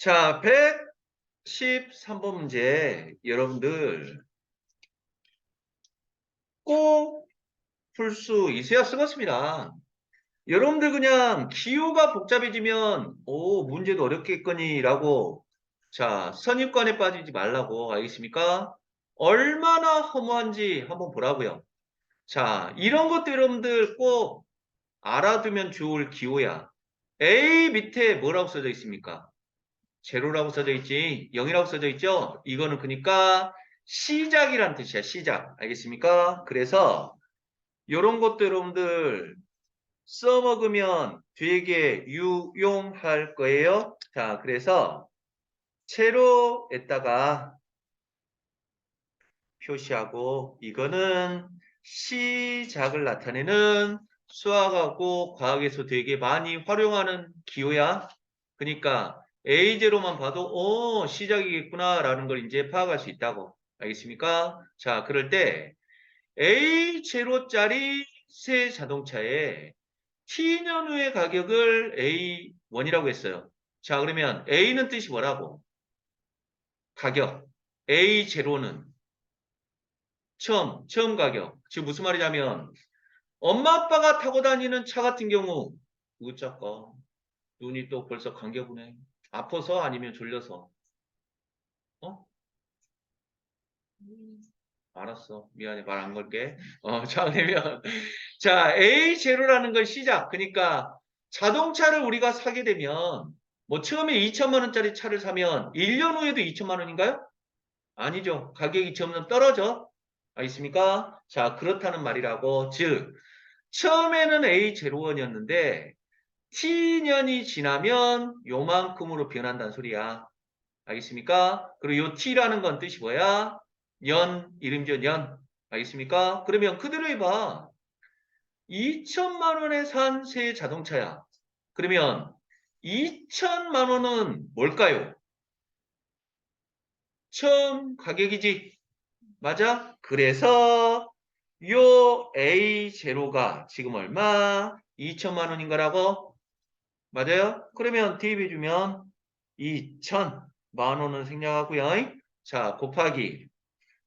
자, 113번 문제 여러분들 꼭 풀 수 있어야 쓰겠습니다. 여러분들 그냥 기호가 복잡해지면 문제도 어렵겠거니라고 자, 선입관에 빠지지 말라고 알겠습니까? 얼마나 허무한지 한번 보라고요. 자, 이런 것도 여러분들 꼭 알아두면 좋을 기호야. A 밑에 뭐라고 써져 있습니까? 제로라고 써져 있지, 0이라고 써져 있죠? 이거는 그러니까 시작이란 뜻이야, 시작. 알겠습니까? 그래서 이런 것도 여러분들 써먹으면 되게 유용할 거예요. 자, 그래서 세로에다가 표시하고 이거는 시작을 나타내는 수학하고 과학에서 되게 많이 활용하는 기호야. 그러니까 A0만 봐도 시작이겠구나 라는 걸 이제 파악할 수 있다고. 알겠습니까? 자, 그럴 때 A0짜리 새 자동차에 T년 후의 가격을 A1이라고 했어요. 자, 그러면 A는 뜻이 뭐라고? 가격. A0는 처음 가격. 지금 무슨 말이냐면 엄마 아빠가 타고 다니는 차 같은 경우 으짜까 눈이 또 벌써 감겨보네. 아파서 아니면 졸려서. 어? 알았어. 미안해. 말 안 걸게. 자, 그러면 자, A0라는 건 시작. 그러니까 자동차를 우리가 사게 되면 뭐 처음에 2천만 원짜리 차를 사면 1년 후에도 2천만 원인가요? 아니죠. 가격이 점점 떨어져. 알겠습니까? 자, 그렇다는 말이라고. 즉, 처음에는 A01이었는데 T년이 지나면 요만큼으로 변한다는 소리야. 알겠습니까? 그리고 요 T라는 건 뜻이 뭐야? 이름죠, 년. 알겠습니까? 그러면 그대로 해봐. 2천만 원에 산 새 자동차야. 그러면 2천만 원은 뭘까요? 처음 가격이지. 맞아? 그래서 요 A0가 지금 얼마? 2천만 원인 거라고? 맞아요? 그러면 대입해주면 2천만 원은 생략하고요. 자, 곱하기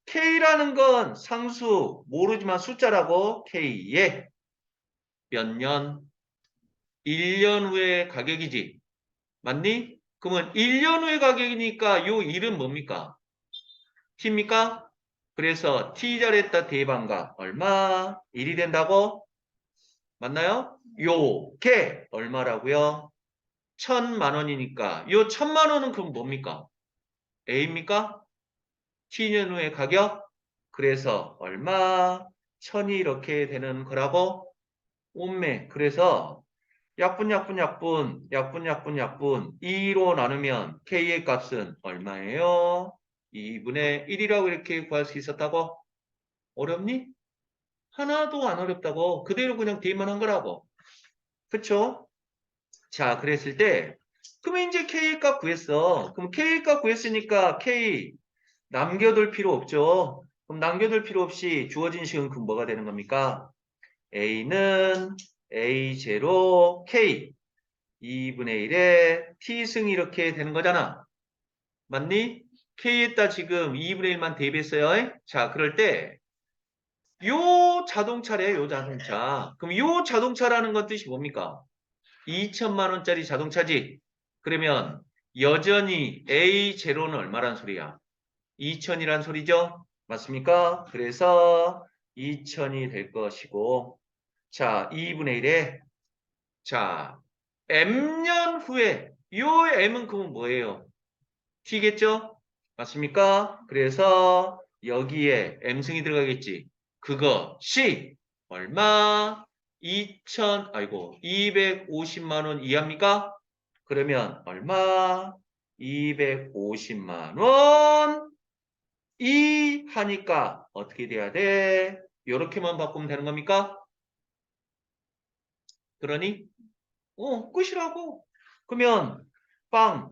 K라는 건 상수 모르지만 숫자라고 K에 몇 년? 1년 후의 가격이지. 맞니? 그러면 1년 후의 가격이니까 요 1은 뭡니까? T입니까? 그래서 T 잘했다 대반가 얼마? 1이 된다고? 맞나요? 요게 얼마라고요? 1천만 원이니까 요 1천만 원은 그럼 뭡니까? A입니까? T년 후의 가격? 그래서 얼마? 1천이 이렇게 되는 거라고? 온매. 그래서 약분 2로 나누면 K의 값은 얼마예요? 2분의 1이라고 이렇게 구할 수 있었다고? 어렵니? 하나도 안 어렵다고. 그대로 그냥 대입만 한 거라고. 그쵸? 자, 그랬을 때 그러면 이제 K의 값 구했어. 그럼 K의 값 구했으니까 K 남겨둘 필요 없죠. 그럼 남겨둘 필요 없이 주어진 식은 그럼 뭐가 되는 겁니까? A는 A0 K 2분의 1에 T승 이렇게 되는 거잖아. 맞니? K에다 지금 2분의 1만 대입했어요. 자, 그럴 때 요 자동차래, 요 자동차. 그럼 요 자동차라는 건 뜻이 뭡니까? 2천만 원짜리 자동차지. 그러면 여전히 A0는 얼마란 소리야? 2천이란 소리죠? 맞습니까? 그래서 2천이 될 것이고 자, 2분의 1에 자, M년 후에 요 M은 그럼 뭐예요? T겠죠? 맞습니까? 그래서 여기에 M승이 들어가겠지. 그것이 얼마? 250만 원 이하입니까? 그러면 얼마? 250만 원 하니까 어떻게 돼야 돼? 요렇게만 바꾸면 되는 겁니까? 그러니? 끝이라고. 그러면 빵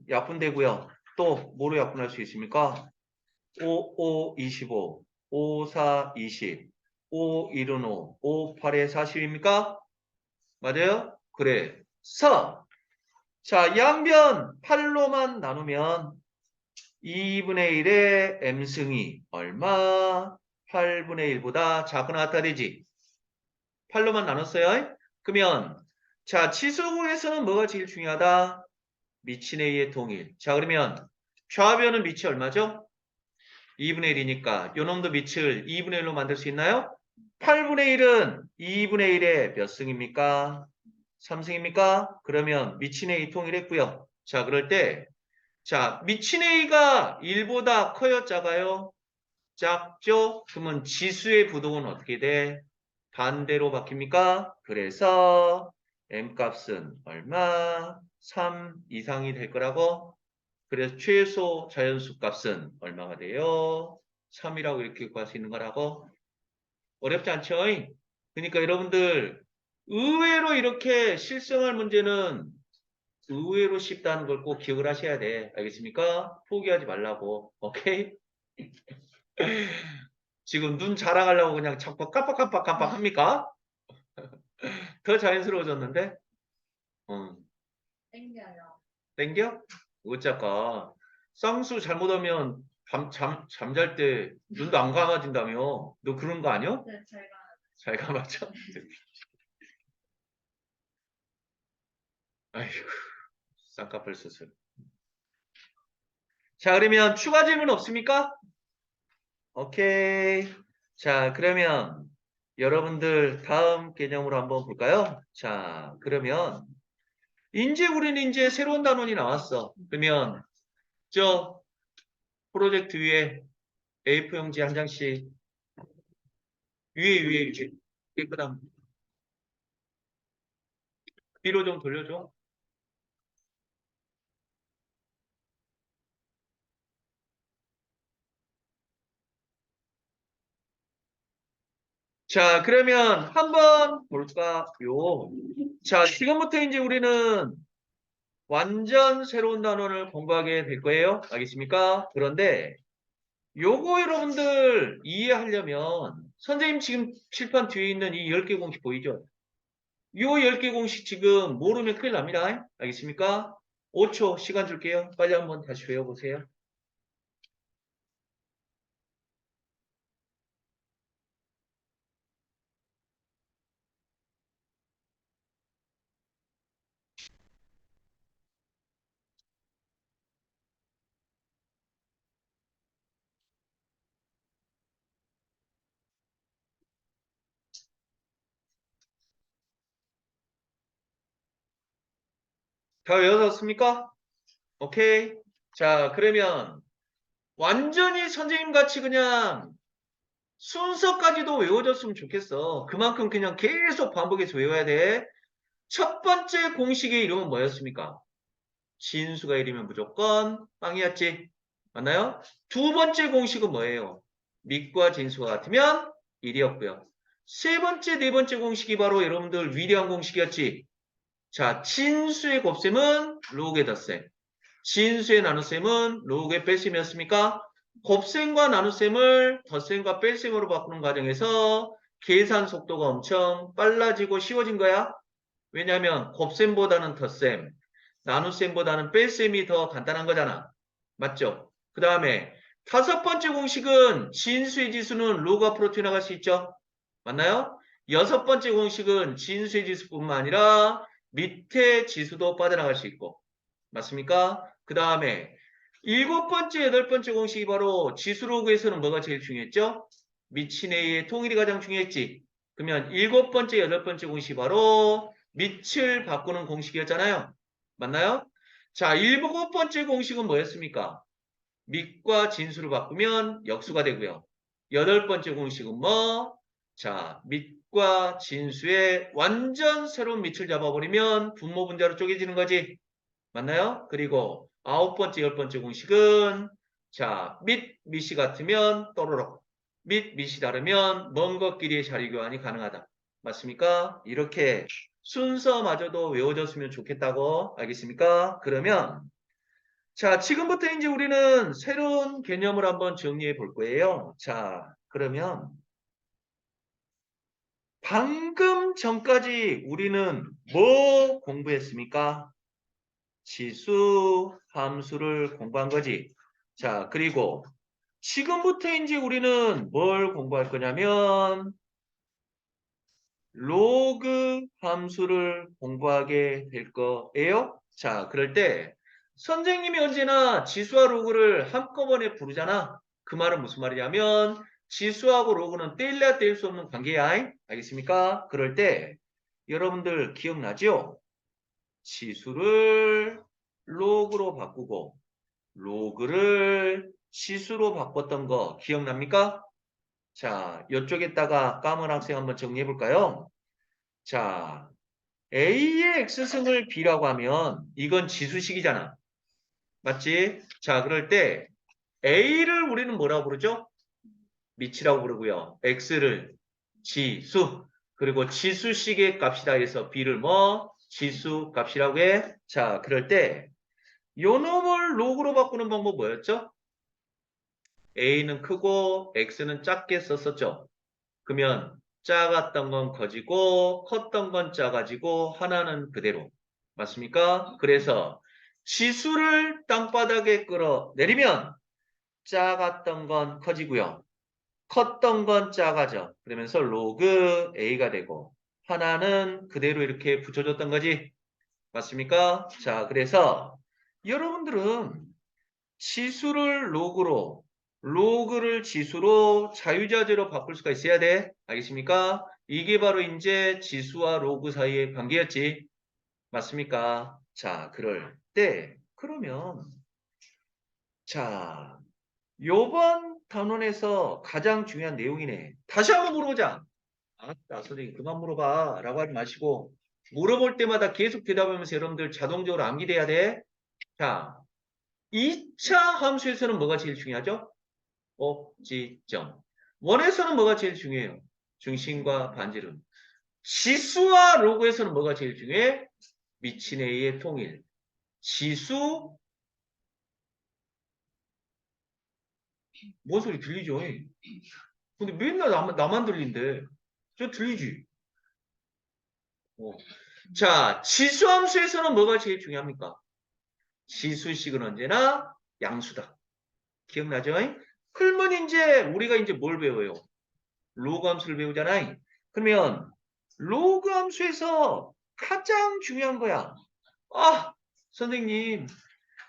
약분되고요. 또 뭐로 약분할 수 있습니까? 5, 5, 25, 5, 4, 20, 5, 1은 5, 5, 8에 40입니까? 맞아요? 그래서 자, 양변 8로만 나누면 2분의 1의 m승이 얼마? 8분의 1보다 작거나 같아야 되지. 8로만 나눴어요. 그러면 자, 치수구에서는 뭐가 제일 중요하다? 미친에 의해 동일. 자, 그러면 좌변은 밑이 얼마죠? 2분의 1이니까 요놈도 밑을 2분의 1로 만들 수 있나요? 8분의 1은 2분의 1의 몇 승입니까? 3승입니까? 그러면 미친의 2 통일했고요. 자, 그럴 때 자, 미친의 2가 1보다 커요, 작아요? 작죠? 그러면 지수의 부동은 어떻게 돼? 반대로 바뀝니까? 그래서 m값은 얼마? 3 이상이 될 거라고? 그래서 최소 자연수 값은 얼마가 돼요? 3이라고 이렇게 구할 수 있는 거라고? 어렵지 않죠? 그러니까 여러분들 의외로 이렇게 실생활 문제는 의외로 쉽다는 걸 꼭 기억을 하셔야 돼. 알겠습니까? 포기하지 말라고. 오케이? 지금 눈 자랑하려고 그냥 자꾸 깜빡깜빡깜빡 합니까? 더 자연스러워졌는데? 땡겨요. 땡겨? 어쩌까? 쌍수 잘못하면 잠잘 때 눈도 안 감아진다며? 너 그런 거 아니야? 네, 제가 잘 감았죠? 아이고, 쌍꺼풀 수술. 자, 그러면 추가 질문 없습니까? 오케이. 자, 그러면 여러분들 다음 개념으로 한번 볼까요? 자, 그러면 우리는 이제 새로운 단원이 나왔어. 그러면 저 프로젝트 위에 A4용지 한 장씩 위에 깨끗함 뒤로 좀 돌려줘. 자, 그러면 한번 볼까요? 자, 지금부터 이제 우리는 완전 새로운 단원을 공부하게 될 거예요. 알겠습니까? 그런데 요거 여러분들 이해하려면 선생님 지금 칠판 뒤에 있는 이 10개 공식 보이죠? 요 10개 공식 지금 모르면 큰일 납니다. 알겠습니까? 5초 시간 줄게요. 빨리 한번 다시 외워보세요. 다 외워졌습니까? 오케이. 자, 그러면 완전히 선생님 같이 그냥 순서까지도 외워졌으면 좋겠어. 그만큼 그냥 계속 반복해서 외워야 돼. 첫 번째 공식의 이름은 뭐였습니까? 진수가 1이면 무조건 빵이었지. 맞나요? 두 번째 공식은 뭐예요? 밑과 진수가 같으면 1이었고요. 세 번째, 네 번째 공식이 바로 여러분들 위대한 공식이었지. 자, 진수의 곱셈은 로그의 덧셈. 진수의 나눗셈은 로그의 뺄셈이었습니까? 곱셈과 나눗셈을 덧셈과 뺄셈으로 바꾸는 과정에서 계산 속도가 엄청 빨라지고 쉬워진 거야. 왜냐하면 곱셈보다는 덧셈, 나눗셈보다는 뺄셈이 더 간단한 거잖아. 맞죠? 그 다음에 다섯 번째 공식은 진수의 지수는 로그 앞으로 튀어나갈 수 있죠? 맞나요? 여섯 번째 공식은 진수의 지수뿐만 아니라 밑에 지수도 빠져나갈 수 있고. 맞습니까? 그 다음에 일곱 번째, 여덟 번째 공식이 바로 지수로그에서는 뭐가 제일 중요했죠? 밑이네의 통일이 가장 중요했지. 그러면 일곱 번째, 여덟 번째 공식이 바로 밑을 바꾸는 공식이었잖아요. 맞나요? 자, 일곱 번째 공식은 뭐였습니까? 밑과 진수를 바꾸면 역수가 되고요. 여덟 번째 공식은 뭐? 자, 밑과 진수의 완전 새로운 밑을 잡아버리면 분모 분자로 쪼개지는 거지. 맞나요? 그리고 아홉 번째, 열 번째 공식은 자, 밑이 같으면 또로록 밑이 다르면 먼 것끼리의 자리 교환이 가능하다. 맞습니까? 이렇게 순서마저도 외워졌으면 좋겠다고 알겠습니까? 그러면 자, 지금부터 이제 우리는 새로운 개념을 한번 정리해 볼 거예요. 자, 그러면 방금 전까지 우리는 뭐 공부했습니까? 지수 함수를 공부한 거지. 자, 그리고 지금부터 이제 우리는 뭘 공부할 거냐면 로그 함수를 공부하게 될 거예요. 자, 그럴 때 선생님이 언제나 지수와 로그를 한꺼번에 부르잖아. 그 말은 무슨 말이냐면 지수하고 로그는 떼일래야 떼일 수 없는 관계야. 알겠습니까? 그럴 때 여러분들 기억나죠? 지수를 로그로 바꾸고 로그를 지수로 바꿨던 거 기억납니까? 자, 이쪽에다가 까만 학생 한번 정리해 볼까요? 자, A의 X승을 B라고 하면 이건 지수식이잖아. 맞지? 자, 그럴 때 A를 우리는 뭐라고 부르죠? 미치라고 부르고요. X를 지수. 그리고 지수식의 값이다 해서 B를 뭐? 지수 값이라고 해. 자, 그럴 때 요 놈을 로그로 바꾸는 방법 뭐였죠? A는 크고 X는 작게 썼었죠. 그러면 작았던 건 커지고 컸던 건 작아지고 하나는 그대로. 맞습니까? 그래서 지수를 땅바닥에 끌어내리면 작았던 건 커지고요. 컸던 건 작아져. 그러면서 로그 A가 되고 하나는 그대로 이렇게 붙여줬던 거지. 맞습니까? 자, 그래서 여러분들은 지수를 로그로, 로그를 지수로 자유자재로 바꿀 수가 있어야 돼. 알겠습니까? 이게 바로 이제 지수와 로그 사이의 관계였지. 맞습니까? 자, 그럴 때, 그러면, 자, 요번 단원에서 가장 중요한 내용이네. 다시 한번 물어보자. 나 선생님 그만 물어봐. 라고 하지 마시고, 물어볼 때마다 계속 대답하면서 여러분들 자동적으로 암기돼야 돼. 자, 2차 함수에서는 뭐가 제일 중요하죠? 꼭지점. 원에서는 뭐가 제일 중요해요? 중심과 반지름. 지수와 로그에서는 뭐가 제일 중요해? 미친 A의 통일. 지수, 뭔 소리 들리죠? 근데 맨날 나만 들린대. 저 들리지? 어. 자, 지수함수에서는 뭐가 제일 중요합니까? 지수식은 언제나 양수다. 기억나죠? 그러면 이제 우리가 이제 뭘 배워요? 로그 함수를 배우잖아요. 그러면 로그 함수에서 가장 중요한 거야. 아, 선생님,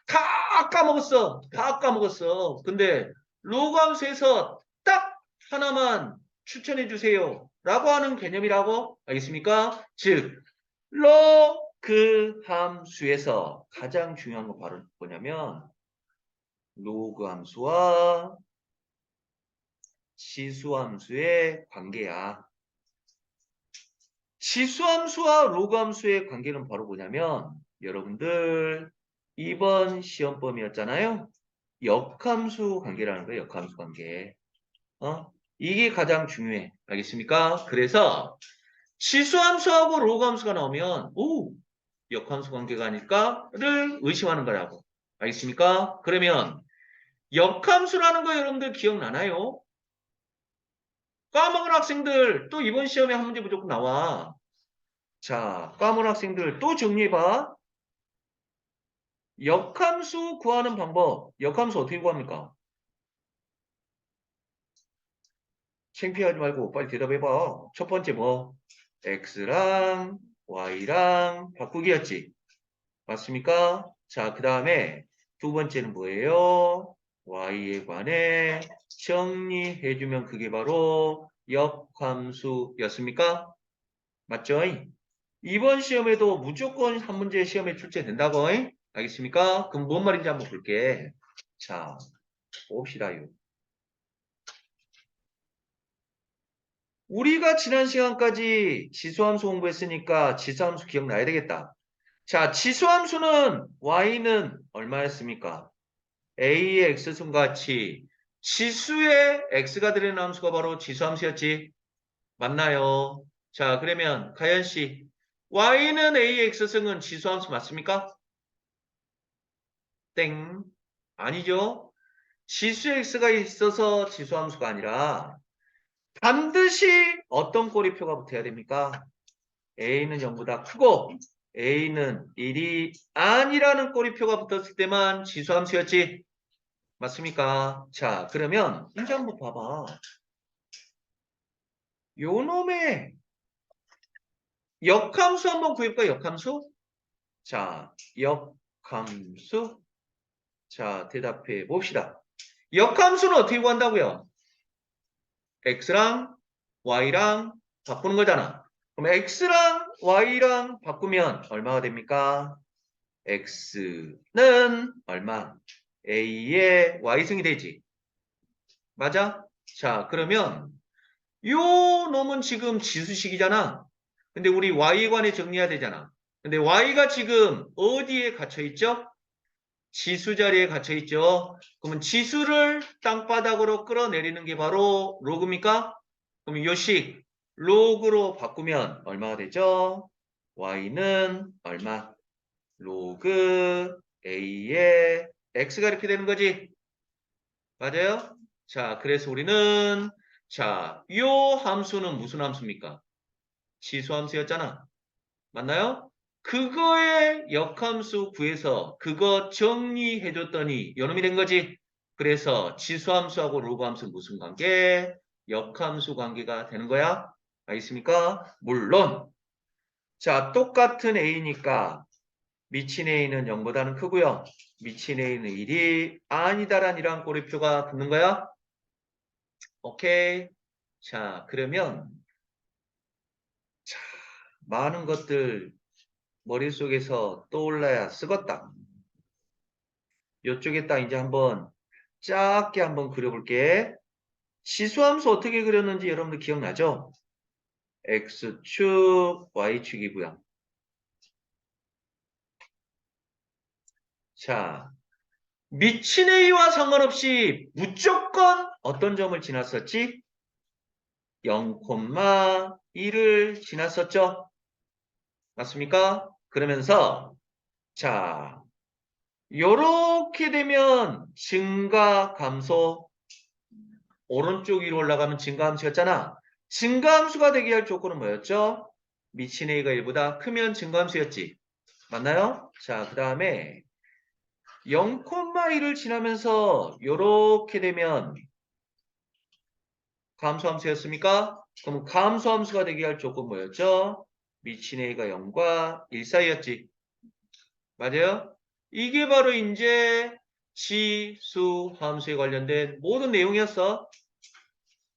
다 까먹었어. 다 까먹었어. 근데 로그 함수에서 딱 하나만 추천해 주세요. 라고 하는 개념이라고 알겠습니까? 즉, 로그 함수에서 가장 중요한 건 바로 뭐냐면 로그 함수와 지수 함수의 관계야. 지수함수와 로그함수의 관계는 바로 뭐냐면 여러분들 이번 시험범위였잖아요. 역함수 관계라는 거예요. 역함수 관계. 이게 가장 중요해. 알겠습니까? 그래서 지수함수하고 로그함수가 나오면 역함수 관계가 아닐까를 의심하는 거라고. 알겠습니까? 그러면 역함수라는 거 여러분들 기억나나요? 까먹은 학생들 또 이번 시험에 한 문제 무조건 나와. 자, 까문 학생들 또 정리해봐. 역함수 구하는 방법. 역함수 어떻게 구합니까? 창피하지 말고 빨리 대답해봐. 첫 번째 뭐? x랑 y랑 바꾸기였지. 맞습니까? 자, 그 다음에 두 번째는 뭐예요? y에 관해 정리해주면 그게 바로 역함수였습니까? 맞죠? 이번 시험에도 무조건 한 문제 시험에 출제된다고. 알겠습니까? 그럼 뭔 말인지 한번 볼게. 자, 봅시다요. 우리가 지난 시간까지 지수함수 공부했으니까 지수함수 기억나야 되겠다. 자, 지수함수는 y는 얼마였습니까? a의 x승 같이 지수의 x가 들어있는 함수가 바로 지수함수였지. 맞나요? 자, 그러면 가연 씨, y는 a의 x승은 지수함수 맞습니까? 땡. 아니죠. 지수 x가 있어서 지수함수가 아니라 반드시 어떤 꼬리표가 붙어야 됩니까? a는 0보다 크고 A는 1이 아니라는 꼬리표가 붙었을 때만 지수함수였지. 맞습니까? 자, 그러면 이제 한번 봐봐. 요 놈의 역함수 한번 구해볼까? 역함수? 자, 역함수. 자, 대답해 봅시다. 역함수는 어떻게 구한다고요? x랑 y랑 바꾸는 거잖아. 그럼 x랑 y랑 바꾸면 얼마가 됩니까? x는 얼마? a의 y승이 되지. 맞아? 자, 그러면 요 놈은 지금 지수식이잖아. 근데 우리 y에 관해 정리해야 되잖아. 근데 y가 지금 어디에 갇혀 있죠? 지수 자리에 갇혀 있죠. 그러면 지수를 땅바닥으로 끌어내리는 게 바로 로그입니까? 그럼 요식 로그로 바꾸면 얼마가 되죠? y는 얼마? 로그 a의 x가 이렇게 되는 거지. 맞아요? 자, 그래서 우리는 자, 요 함수는 무슨 함수입니까? 지수함수였잖아. 맞나요? 그거의 역함수 구해서 그거 정리해줬더니 요놈이 된 거지. 그래서 지수함수하고 로그함수 무슨 관계? 역함수 관계가 되는 거야. 알겠습니까? 물론 자 똑같은 A니까 미친 A는 0보다는 크고요. 미친 A는 1이 아니다란 이런 꼬리표가 붙는 거야. 오케이. 자 그러면 자, 많은 것들 머릿속에서 떠올라야 쓰겄다. 이쪽에다 이제 한번 작게 한번 그려볼게. 지수함수 어떻게 그렸는지 여러분들 기억나죠? X축, Y축이고요. 자, 미친 A와 상관없이 무조건 어떤 점을 지났었지? 0,1을 지났었죠? 맞습니까? 그러면서 자, 요렇게 되면 증가, 감소 오른쪽 위로 올라가면 증가함수였잖아. 증가함수가 되게 할 조건은 뭐였죠? 미친 A가 1보다 크면 증가함수였지. 맞나요? 자, 그 다음에 0,1을 지나면서 이렇게 되면 감소함수였습니까? 그럼 감소함수가 되게 할 조건 뭐였죠? 미친 A가 0과 1 사이였지. 맞아요? 이게 바로 이제 지수함수에 관련된 모든 내용이었어.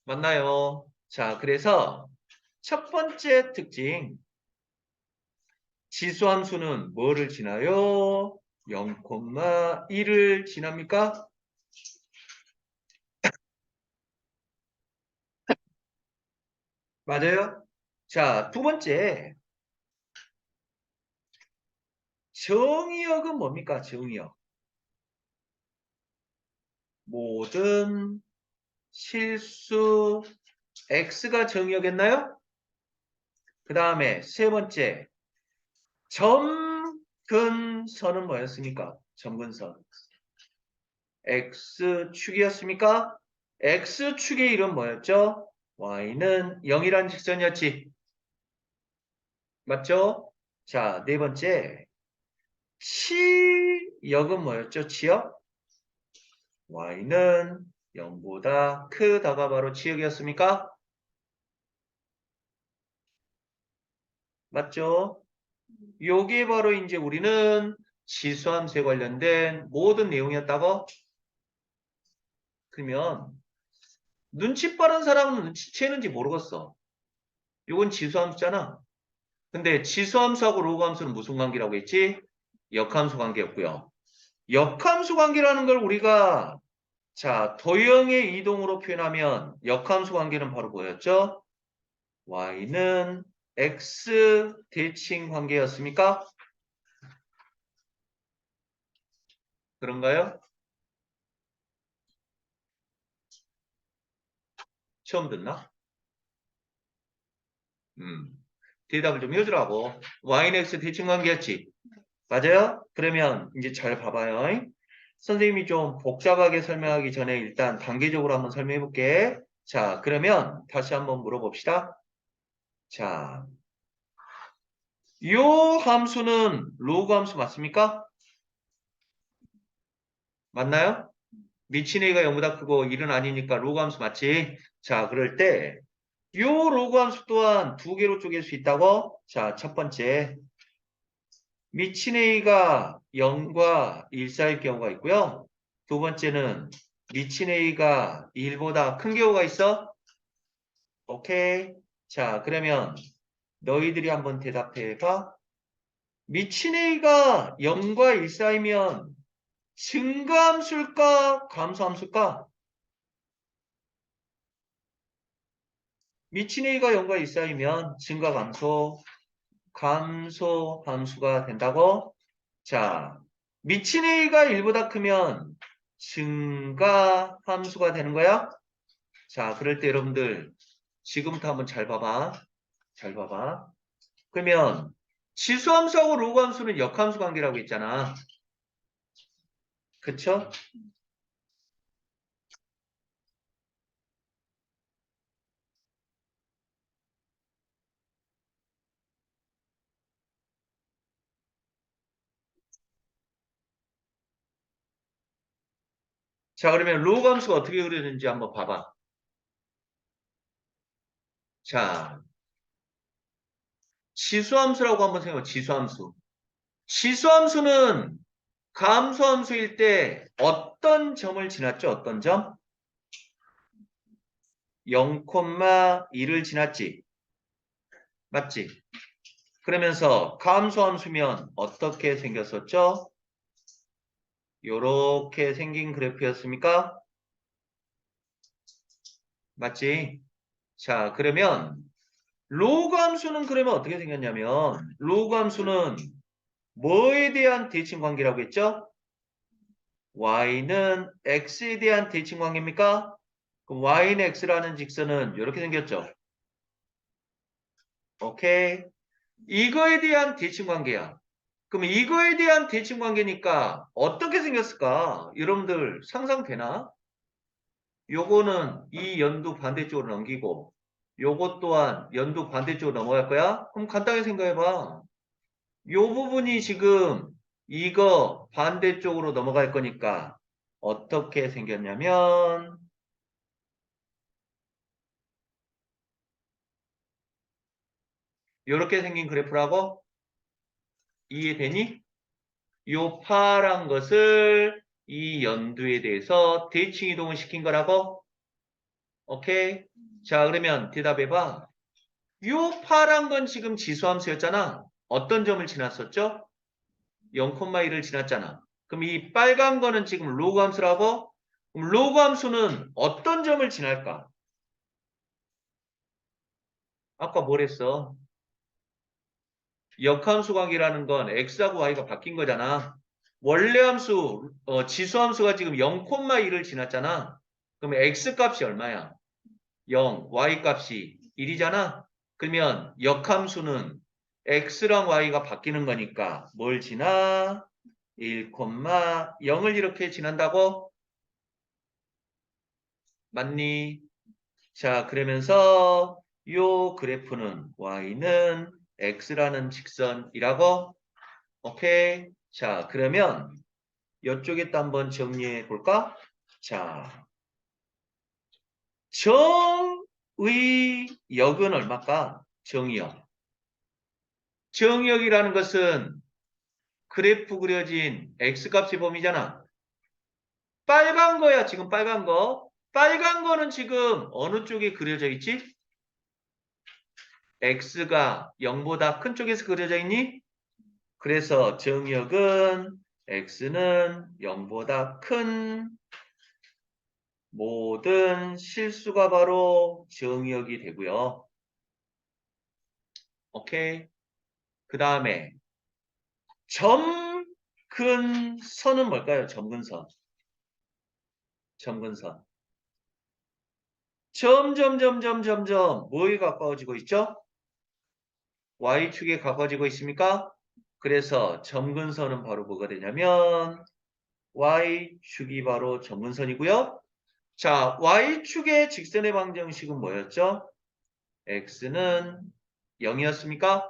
맞나요? 자, 그래서 첫 번째 특징. 지수함수는 뭐를 지나요? 0,1을 지납니까? 맞아요? 자, 두 번째. 정의역은 뭡니까? 정의역. 모든 실수 x가 정의역이었나요? 그 다음에 세 번째. 점근선은 뭐였습니까? 점근선. x축이었습니까? x축의 이름 뭐였죠? y는 0이라는 직선이었지. 맞죠? 자, 네 번째. 치역은 뭐였죠? 치역? y는 0보다 크다가 바로 치역이었습니까? 맞죠? 요게 바로 이제 우리는 지수함수에 관련된 모든 내용이었다고? 그러면 눈치 빠른 사람은 눈치채는지 모르겠어. 요건 지수함수잖아. 근데 지수함수하고 로그함수는 무슨 관계라고 했지? 역함수 관계였고요. 역함수 관계라는 걸 우리가 자 도형의 이동으로 표현하면 역함수 관계는 바로 뭐였죠? y는 x 대칭 관계였습니까? 그런가요? 처음 듣나? 음. 대답을 좀 해주라고. y는 x 대칭 관계였지. 맞아요? 그러면 이제 잘 봐봐요. 선생님이 좀 복잡하게 설명하기 전에 일단 단계적으로 한번 설명해 볼게. 자, 그러면 다시 한번 물어봅시다. 자, 요 함수는 로그 함수 맞습니까? 맞나요? 미친 a가 0보다 크고 1은 아니니까 로그 함수 맞지? 자, 그럴 때 요 로그 함수 또한 두 개로 쪼갤 수 있다고? 자, 첫 번째 미친 a가 0과 1 사이일 경우가 있고요. 두 번째는 미친 a가 1보다 큰 경우가 있어? 오케이. 자, 그러면 너희들이 한번 대답해봐. 미친 a가 0과 1 사이면 증가함수일까? 감소함수일까? 미친 a가 0과 1 사이면 증가 감소 함수가 된다고? 자, 미친 a가 1보다 크면 증가 함수가 되는 거야? 자, 그럴 때 여러분들 지금부터 한번 잘 봐봐. 잘 봐봐. 그러면 지수함수하고 로그함수는 역함수 관계라고 했잖아. 그쵸? 자, 그러면 로그함수가 어떻게 그려지는지 한번 봐봐. 자, 지수함수라고 한번 생각해. 지수함수. 지수함수는 감소함수일 때 어떤 점을 지났죠? 어떤 점? 0,1을 지났지. 맞지? 그러면서 감소함수면 어떻게 생겼었죠? 요렇게 생긴 그래프였습니까? 맞지? 자, 그러면 로그 함수는 그러면 어떻게 생겼냐면 로그 함수는 뭐에 대한 대칭 관계라고 했죠? y는 x에 대한 대칭 관계입니까? 그럼 y는 x라는 직선은 이렇게 생겼죠. 오케이. 이거에 대한 대칭 관계야. 그럼 이거에 대한 대칭 관계니까 어떻게 생겼을까? 여러분들 상상되나? 요거는 이 연두 반대쪽으로 넘기고 요것 또한 연두 반대쪽으로 넘어갈 거야? 그럼 간단하게 생각해봐. 요 부분이 지금 이거 반대쪽으로 넘어갈 거니까 어떻게 생겼냐면 이렇게 생긴 그래프라고 이해되니? 요 파란 것을 이 연두에 대해서 대칭 이동을 시킨 거라고? 오케이? 자, 그러면 대답해봐. 요 파란 건 지금 지수함수였잖아. 어떤 점을 지났었죠? 0,1을 지났잖아. 그럼 이 빨간 거는 지금 로그 함수라고? 그럼 로그 함수는 어떤 점을 지날까? 아까 뭘 했어? 역함수 관계라는 건 x하고 y가 바뀐 거잖아. 원래 함수, 지수 함수가 지금 0,1을 지났잖아. 그러면 x 값이 얼마야? 0, y 값이 1이잖아. 그러면 역함수는 x랑 y가 바뀌는 거니까 뭘 지나? 1,0을 이렇게 지난다고? 맞니? 자, 그러면서 요 그래프는 y는 x라는 직선이라고? 오케이. 자, 그러면 이쪽에 또 한번 정리해 볼까? 자, 정의역은 얼마일까? 정의역. 정의역이라는 것은 그래프 그려진 x값의 범위잖아. 빨간 거야, 지금 빨간 거. 빨간 거는 지금 어느 쪽에 그려져 있지? x가 0보다 큰 쪽에서 그려져 있니? 그래서 정의역은 x는 0보다 큰 모든 실수가 바로 정의역이 되고요. 오케이. 그 다음에 점근선은 뭘까요? 점근선. 점근선. 점점점점점점 뭐에 가까워지고 있죠? Y축에 가까워지고 있습니까? 그래서 점근선은 바로 뭐가 되냐면 Y축이 바로 점근선이고요. 자, Y축의 직선의 방정식은 뭐였죠? X는 0이었습니까?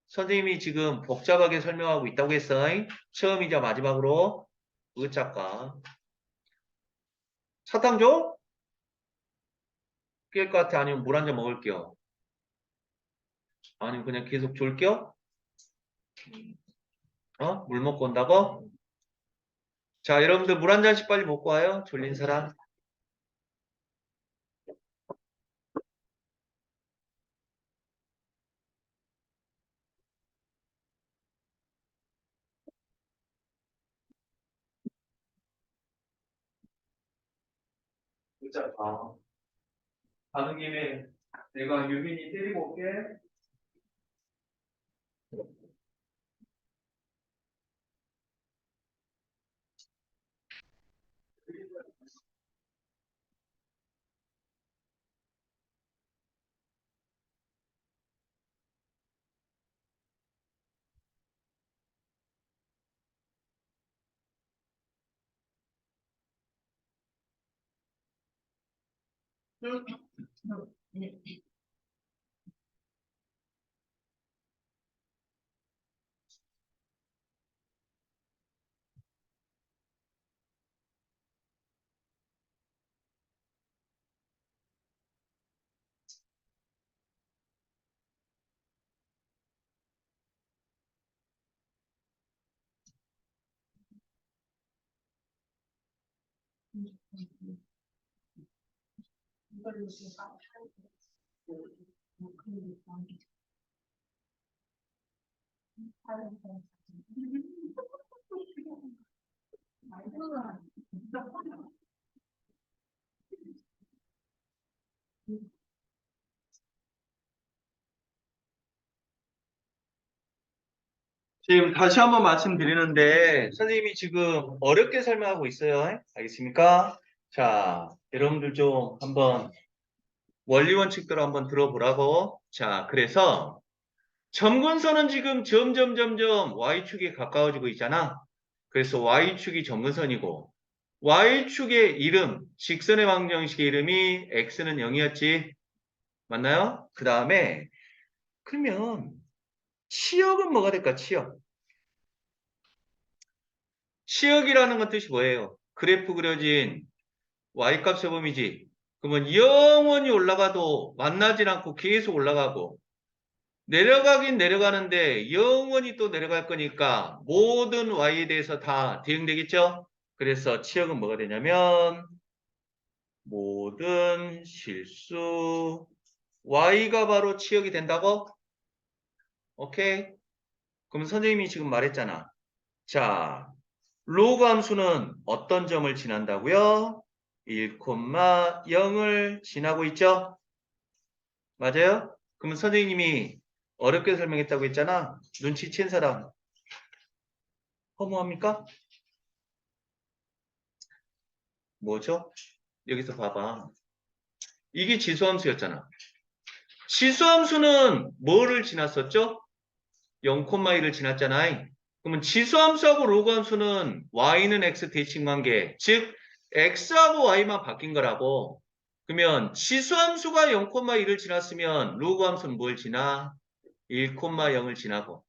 선생님이 지금 복잡하게 설명하고 있다고 했어. 처음이자 마지막으로. 으짝까. 사탕 줘? 깰 것 같아? 아니면 물 한 잔 먹을게요? 아니면 그냥 계속 졸게요? 어? 물 먹고 온다고? 자, 여러분들 물 한 잔씩 빨리 먹고 와요. 졸린 사람. 으짝까. 가는 김에 내가 유빈이 데리고 올게. 지금 다시 한번 말씀드리는데 선생님이 지금 어렵게 설명하고 있어요. 알겠습니까? 자, 여러분들 좀 한번 원리 원칙대로 한번 들어보라고. 자, 그래서 점근선은 지금 점점 Y축에 가까워지고 있잖아. 그래서 Y축이 점근선이고 Y축의 이름, 직선의 방정식의 이름이 X는 0이었지. 맞나요? 그 다음에 그러면 치역은 뭐가 될까? 치역. 치역이라는 건 뜻이 뭐예요? 그래프 그려진 Y값 세범이지. 그러면 영원히 올라가도 만나질 않고 계속 올라가고 내려가긴 내려가는데 영원히 또 내려갈 거니까 모든 Y에 대해서 다 대응되겠죠? 그래서 치역은 뭐가 되냐면 모든 실수 Y가 바로 치역이 된다고? 오케이? 그럼 선생님이 지금 말했잖아. 자, 로그 함수는 어떤 점을 지난다고요? 1,0을 지나고 있죠? 맞아요? 그럼 선생님이 어렵게 설명했다고 했잖아. 눈치챈 사람 허무합니까? 뭐죠? 여기서 봐봐. 이게 지수함수였잖아. 지수함수는 뭐를 지났었죠? 0,1을 지났잖아. 그러면 지수함수하고 로그함수는 y는 x 대칭 관계, 즉 x하고 y만 바뀐 거라고. 그러면 지수함수가 0,1을 지났으면 로그함수는 뭘 지나? 1,0을 지나고.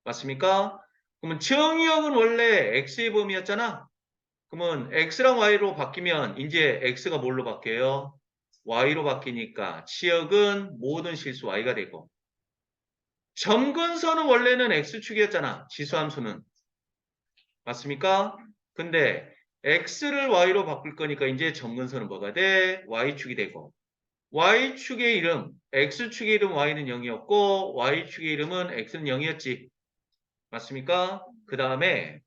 맞습니까? 그러면 정의역은 원래 x의 범위였잖아. 그러면 x랑 y로 바뀌면 이제 x가 뭘로 바뀌어요? y로 바뀌니까 치역은 모든 실수 y가 되고 점근선은 원래는 x축이었잖아. 지수함수는. 맞습니까? 근데 x를 y로 바꿀 거니까 이제 점근선은 뭐가 돼? y축이 되고 y축의 이름, x축의 이름 y는 0이었고 y축의 이름은 x는 0이었지. 맞습니까? 그 다음에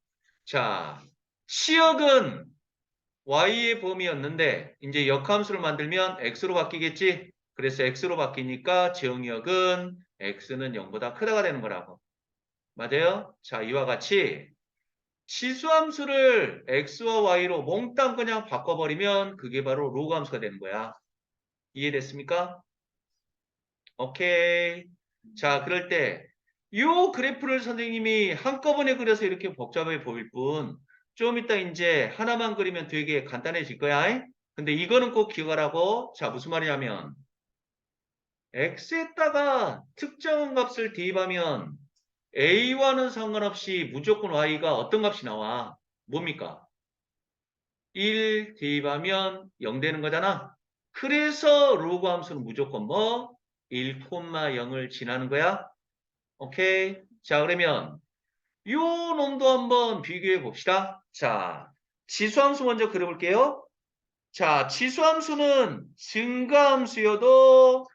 자 치역은 y의 범위였는데 이제 역함수를 만들면 x로 바뀌겠지. 그래서 x로 바뀌니까 정역은 x는 0보다 크다가 되는 거라고. 맞아요? 자, 이와 같이 치수함수를 x와 y로 몽땅 그냥 바꿔버리면 그게 바로 로그 함수가 되는 거야. 이해됐습니까? 오케이. 자, 그럴 때 이 그래프를 선생님이 한꺼번에 그려서 이렇게 복잡해 보일 뿐 좀 이따 이제 하나만 그리면 되게 간단해질 거야. 근데 이거는 꼭 기억하라고. 자, 무슨 말이냐면 x에다가 특정한 값을 대입하면 A와는 상관없이 무조건 Y가 어떤 값이 나와? 뭡니까? 1 대입하면 0 되는 거잖아. 그래서 로그 함수는 무조건 뭐? 1,0을 지나는 거야. 오케이. 자, 그러면 요 놈도 한번 비교해 봅시다. 자, 지수함수 먼저 그려볼게요. 자, 지수함수는 증가함수여도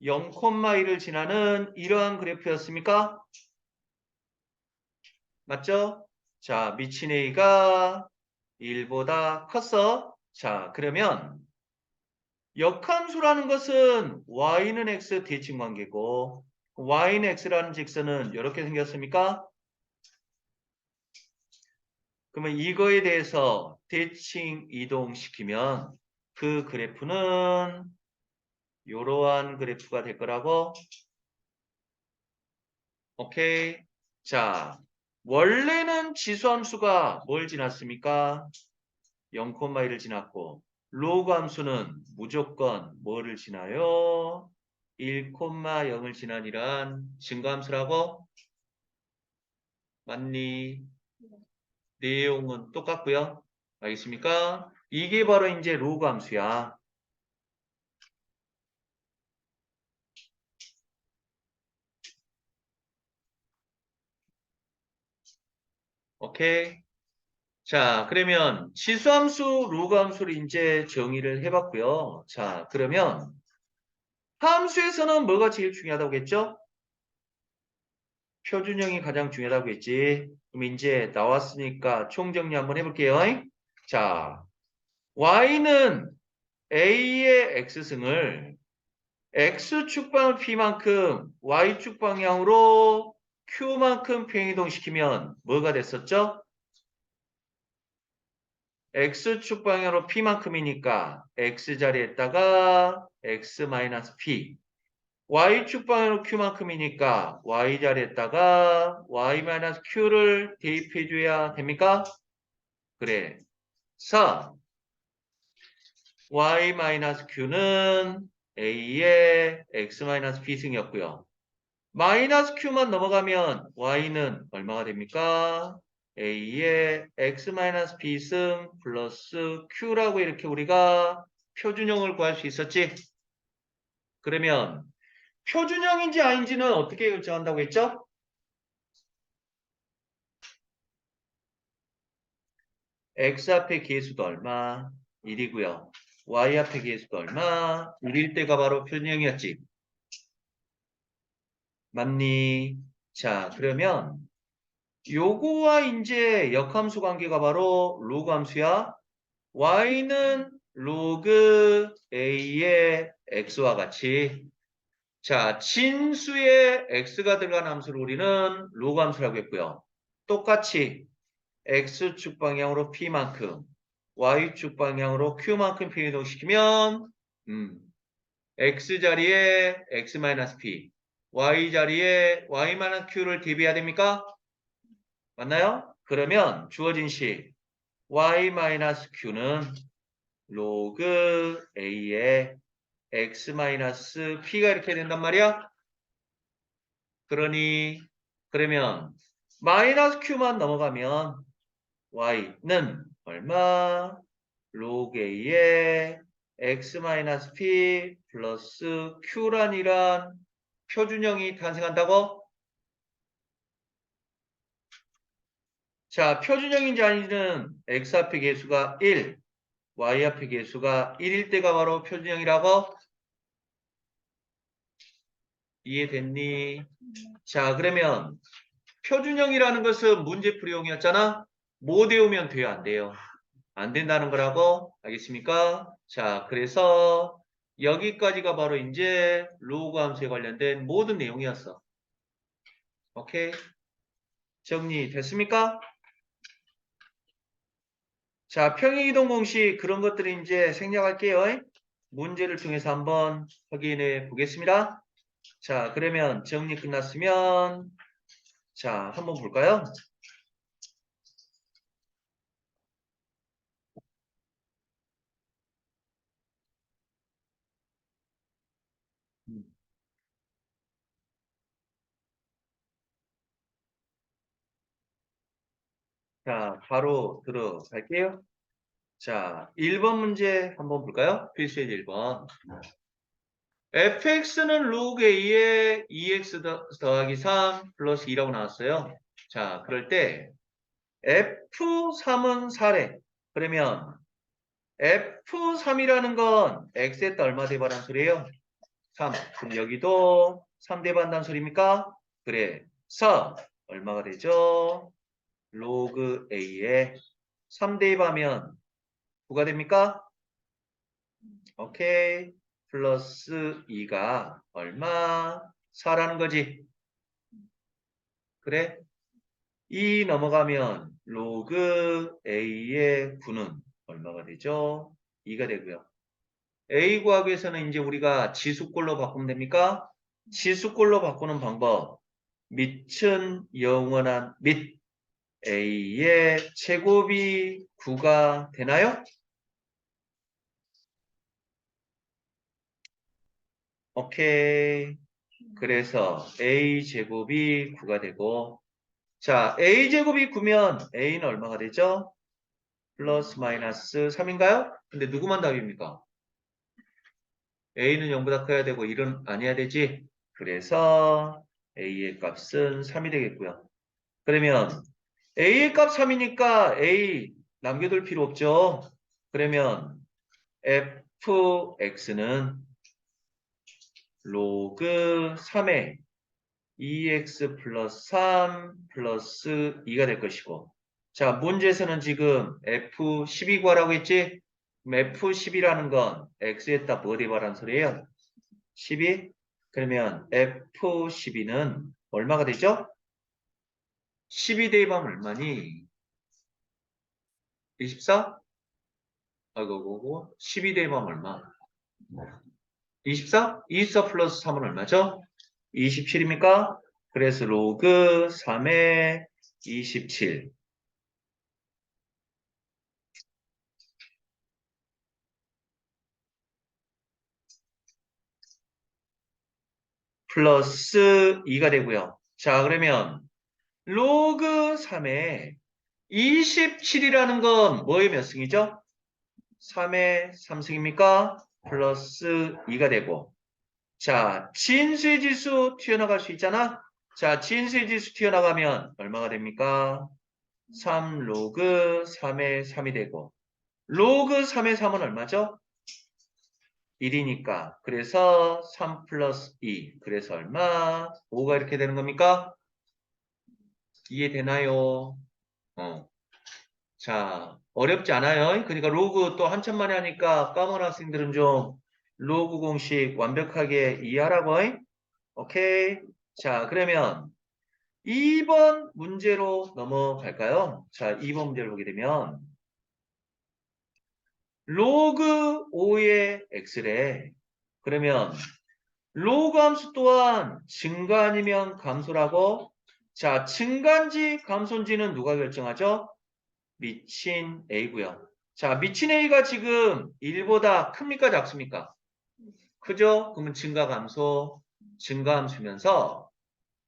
0,1을 지나는 이러한 그래프였습니까? 맞죠? 자, 미친 A가 1보다 컸어. 자, 그러면 역함수라는 것은 y는 x 대칭 관계고 y는 x라는 직선은 이렇게 생겼습니까? 그러면 이거에 대해서 대칭 이동시키면 그 그래프는 이러한 그래프가 될 거라고. 오케이. 자, 원래는 지수함수가 뭘 지났습니까? 0,1을 지났고 로그 함수는 무조건 뭐를 지나요? 1,0을 지나니란 증가함수라고? 맞니? 내용은 똑같고요. 알겠습니까? 이게 바로 이제 로그 함수야. 오케이? 자, 그러면 지수함수, 로그 함수를 이제 정의를 해봤고요. 자, 그러면 함수에서는 뭐가 제일 중요하다고 했죠? 표준형이 가장 중요하다고 했지. 그럼 이제 나왔으니까 총정리 한번 해볼게요. 자, y는 a의 x승을 x축 방향 p만큼 y축 방향으로 q만큼 평이동시키면 뭐가 됐었죠? x축 방향으로 p만큼이니까 x자리에다가 x-p y축 방향으로 q만큼이니까 y자리에다가 y-q를 대입해줘야 됩니까? 그래. 4. y-q는 a의 x-b승이었고요. 마이너스 q만 넘어가면 y는 얼마가 됩니까? a의 x-b승 플러스 q라고 이렇게 우리가 표준형을 구할 수 있었지? 그러면 표준형인지 아닌지는 어떻게 결정한다고 했죠? x 앞에 계수도 얼마? 1이고요. y 앞에 계수도 얼마? 1일 때가 바로 표준형이었지. 맞니? 자, 그러면 요거와 이제 역함수 관계가 바로 로그 함수야. y는 로그 a의 x와 같이. 자, 진수에 x가 들어간 함수를 우리는 로그 함수라고 했고요. 똑같이 x축 방향으로 p만큼, y축 방향으로 q만큼 변이동시키면 x자리에 x-p, y자리에 y-q를 대비해야 됩니까? 맞나요? 그러면 주어진 식 y-q는 로그 a의 x-p가 이렇게 된단 말이야? 그러면 마이너스 q만 넘어가면 y는 얼마? 로그 a의 x-p 플러스 q란 이란 표준형이 탄생한다고? 자, 표준형인지 아닌지는 x 앞의 계수가 1, y 앞의 계수가 1일 때가 바로 표준형이라고? 이해됐니? 자, 그러면 표준형이라는 것은 문제풀이용이었잖아? 뭐 외우면 돼요, 안 돼요? 안 된다는 거라고? 알겠습니까? 자, 그래서 여기까지가 바로 이제 로그 함수에 관련된 모든 내용이었어. 오케이? 정리됐습니까? 자, 평행이동 공식 그런 것들을 이제 생략할게요. 문제를 통해서 한번 확인해 보겠습니다. 자, 그러면 정리 끝났으면 자, 한번 볼까요? 자, 바로 들어갈게요. 자, 1번 문제 한번 볼까요? 필수의 1번. fx는 log a에 2x 더하기 3 플러스 2라고 나왔어요. 자, 그럴 때 f3은 4래. 그러면 f3이라는 건 x에다 얼마 대발한 소리예요? 3. 그럼 여기도 3 대반단 소리입니까? 그래. 4. 얼마가 되죠? log a에 3 대입하면 9가 됩니까? 오케이. 플러스 2가 얼마? 4라는 거지. 그래? 2 넘어가면 로그 A의 9는 얼마가 되죠? 2가 되고요. A 구하기 위해서는 이제 우리가 지수꼴로 바꾸면 됩니까? 지수꼴로 바꾸는 방법. 밑은 영원한 밑 A의 제곱이 9가 되나요? 오케이. 그래서 A제곱이 9가 되고 자, A제곱이 9면 A는 얼마가 되죠? 플러스 마이너스 3인가요? 근데 누구만 답입니까? A는 0보다 커야 되고 1은 아니어야 되지? 그래서 A의 값은 3이 되겠고요. 그러면 A의 값 3이니까 A 남겨둘 필요 없죠? 그러면 fx는 로그 3의 2x 플러스 3 플러스 2가 될 것이고 자 문제에서는 지금 f12 구하라고 했지? 그럼 f12라는 건 x에다 뭐 대입하라는 소리예요? 12? 그러면 f12는 얼마가 되죠? 12 대입하면 얼마니? 24? 아이고 12 대입하면 얼마? 24? 24 플러스 3은 얼마죠? 27입니까? 그래서 로그 3의 27 플러스 2가 되고요. 자, 그러면 로그 3의 27이라는 건 뭐의 몇 승이죠? 3의 3승입니까? 플러스 2가 되고 자, 진수의 지수 튀어나갈 수 있잖아? 자, 진수의 지수 튀어나가면 얼마가 됩니까? 3 로그 3의 3이 되고 로그 3의 3은 얼마죠? 1이니까 그래서 3 플러스 2 그래서 얼마? 5가 이렇게 되는 겁니까? 이해되나요? 자, 어렵지 않아요. 그러니까 로그 또 한참 만에 하니까 까먹은 학생들은 좀 로그 공식 완벽하게 이해하라고. 오케이. 자, 그러면 2번 문제로 넘어갈까요? 자, 2번 문제를 보게 되면 로그 5의 x래. 그러면 로그 함수 또한 증가 아니면 감소라고? 자, 증가인지 감소인지는 누가 결정하죠? 미친 A고요. 자, 미친 A가 지금 1보다 큽니까 작습니까? 크죠? 그러면 증가 감소, 증가 함수면서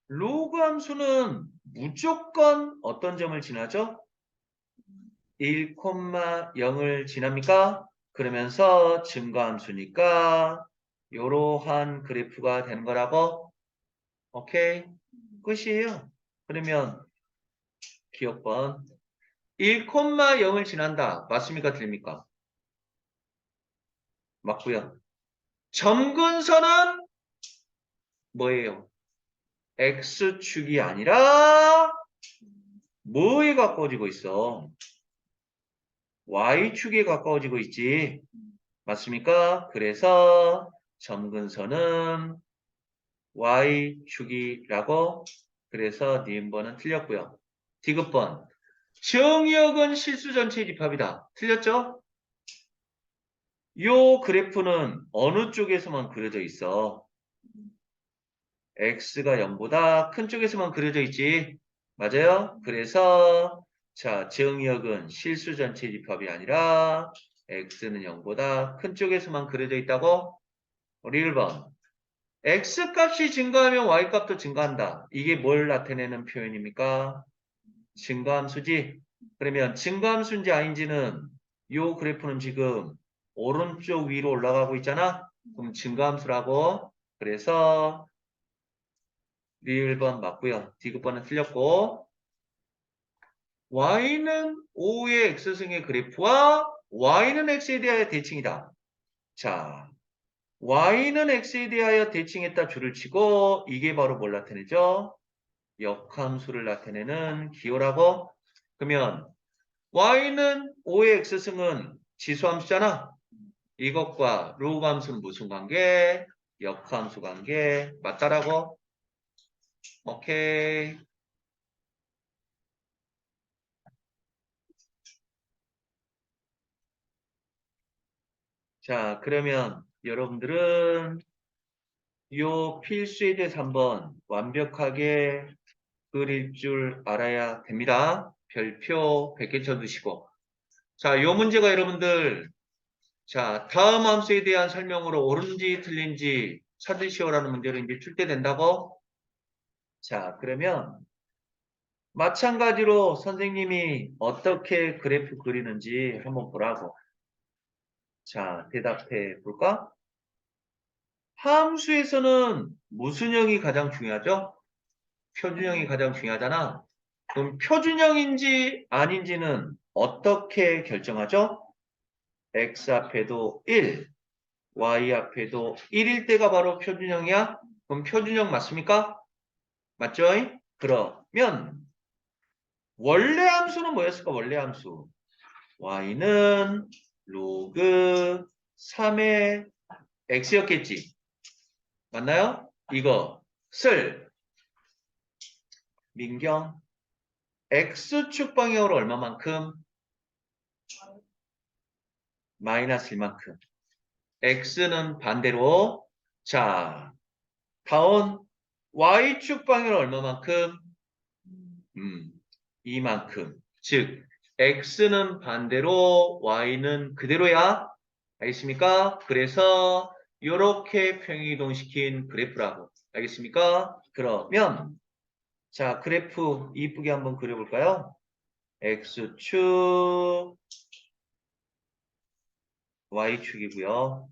로그 함수는 무조건 어떤 점을 지나죠? 1,0을 지납니까? 그러면서 증가 함수니까 이러한 그래프가 되는 거라고? 오케이? 끝이에요. 그러면 기억번 1,0을 지난다. 맞습니까? 틀립니까? 맞고요. 점근선은 뭐예요? X축이 아니라 뭐에 가까워지고 있어? Y축에 가까워지고 있지. 맞습니까? 그래서 점근선은 Y축이라고 그래서 니은번은 틀렸고요. 디귿번 정의역은 실수 전체의 집합이다. 틀렸죠? 요 그래프는 어느 쪽에서만 그려져 있어? x가 0보다 큰 쪽에서만 그려져 있지. 맞아요? 그래서 자, 정의역은 실수 전체 집합이 아니라 x는 0보다 큰 쪽에서만 그려져 있다고? 우리 1번. x값이 증가하면 y값도 증가한다. 이게 뭘 나타내는 표현입니까? 증가함수지. 그러면 증가함수인지 아닌지는 요 그래프는 지금 오른쪽 위로 올라가고 있잖아. 그럼 증가함수라고. 그래서 리을 번 맞고요. 디귿번은 틀렸고. y는 5의 x승의 그래프와 y는 x에 대하여 대칭이다. 자, y는 x에 대하여 대칭했다 줄을 치고 이게 바로 뭘 나타내죠? 역함수를 나타내는 기호라고. 그러면 y는 5의 x승은 지수함수잖아. 이것과 로그 함수는 무슨 관계? 역함수 관계 맞다라고. 오케이. 자, 그러면 여러분들은 요 필수에 대해서 한번 완벽하게 그릴 줄 알아야 됩니다. 별표 100개 쳐두시고. 자, 요 문제가 여러분들, 자, 다음 함수에 대한 설명으로 옳은지 틀린지 찾으시오라는 문제로 이제 출제된다고. 자, 그러면 마찬가지로 선생님이 어떻게 그래프 그리는지 한번 보라고. 자, 대답해 볼까? 함수에서는 무슨 형이 가장 중요하죠? 표준형이 가장 중요하잖아. 그럼 표준형인지 아닌지는 어떻게 결정하죠? x 앞에도 1, y 앞에도 1일 때가 바로 표준형이야? 그럼 표준형 맞습니까? 맞죠? 그러면 원래 함수는 뭐였을까? 원래 함수. y는 로그 3의 x였겠지. 맞나요? 이것을 민경 x축 방향으로 얼마만큼? 마이너스 1만큼. x는 반대로. 자, 다운 y축 방향으로 얼마만큼? 이만큼. 즉, x는 반대로 y는 그대로야. 알겠습니까? 그래서 이렇게 평행이동시킨 그래프라고. 알겠습니까? 그러면 자, 그래프 이쁘게 한번 그려볼까요? x축, y축이고요.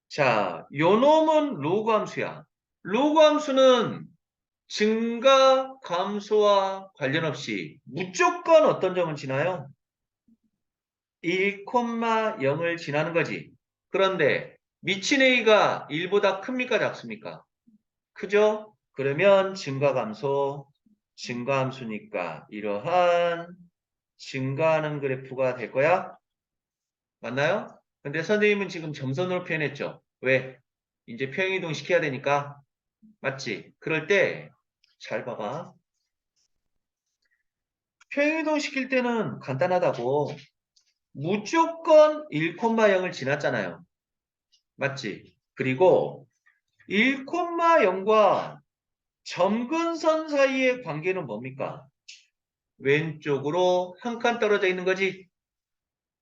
자, 요 놈은 로그 함수야. 로그 함수는 증가, 감소와 관련 없이 무조건 어떤 점을 지나요? 1,0을 지나는 거지. 그런데 미친 a가 1보다 큽니까 작습니까? 크죠? 그러면 증가, 감소, 증가 함수니까 이러한 증가하는 그래프가 될 거야? 맞나요? 근데 선생님은 지금 점선으로 표현했죠. 왜? 이제 평행이동 시켜야 되니까. 맞지? 그럴 때 잘 봐봐. 평행이동 시킬 때는 간단하다고. 무조건 1,0을 지났잖아요. 맞지? 그리고 1,0과 점근선 사이의 관계는 뭡니까? 왼쪽으로 한 칸 떨어져 있는 거지.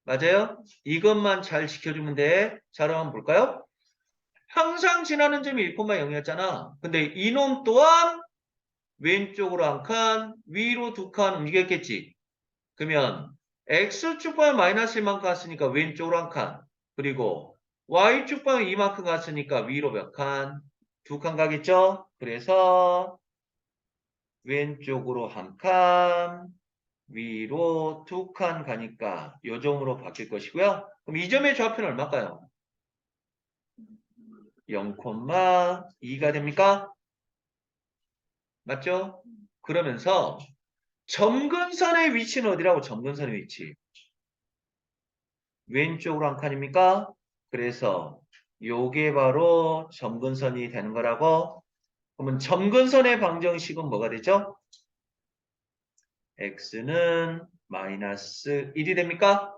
맞아요? 이것만 잘 지켜주면 돼. 자, 그럼 한번 볼까요? 항상 지나는 점이 1,0이었잖아. 근데 이놈 또한 왼쪽으로 한 칸, 위로 두 칸 움직였겠지. 그러면 X축 방향 마이너스 1만큼 갔으니까 왼쪽으로 한 칸. 그리고 Y축 방향 이만큼 갔으니까 위로 몇 칸? 두 칸 가겠죠? 그래서 왼쪽으로 한 칸, 위로 두 칸 가니까 요 점으로 바뀔 것이고요. 그럼 이 점의 좌표는 얼마일까요? 0,2가 됩니까? 맞죠? 그러면서 점근선의 위치는 어디라고? 점근선의 위치. 왼쪽으로 한 칸입니까? 그래서 요게 바로 점근선이 되는 거라고. 그러면 점근선의 방정식은 뭐가 되죠? x는 마이너스 1이 됩니까?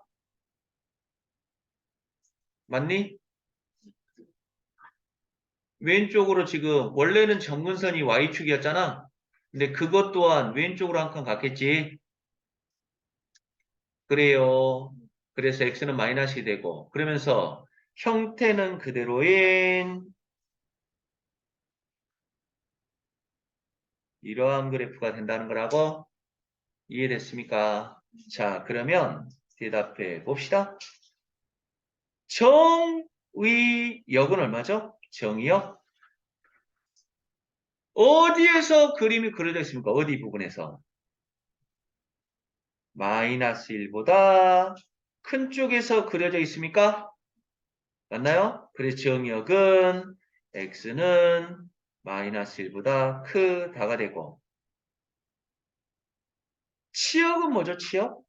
맞니? 왼쪽으로 지금 원래는 점근선이 y축이었잖아. 근데 그것 또한 왼쪽으로 한 칸 갔겠지. 그래요. 그래서 x는 마이너스이 되고 그러면서 형태는 그대로인 이러한 그래프가 된다는 거라고 이해됐습니까? 자, 그러면 대답해 봅시다. 정의역은 얼마죠? 정의역? 어디에서 그림이 그려져 있습니까? 어디 부분에서? 마이너스 1보다 큰 쪽에서 그려져 있습니까? 맞나요? 그래서 정의역은 x는 마이너스 1보다 크다가 되고 치역은 뭐죠? 치역?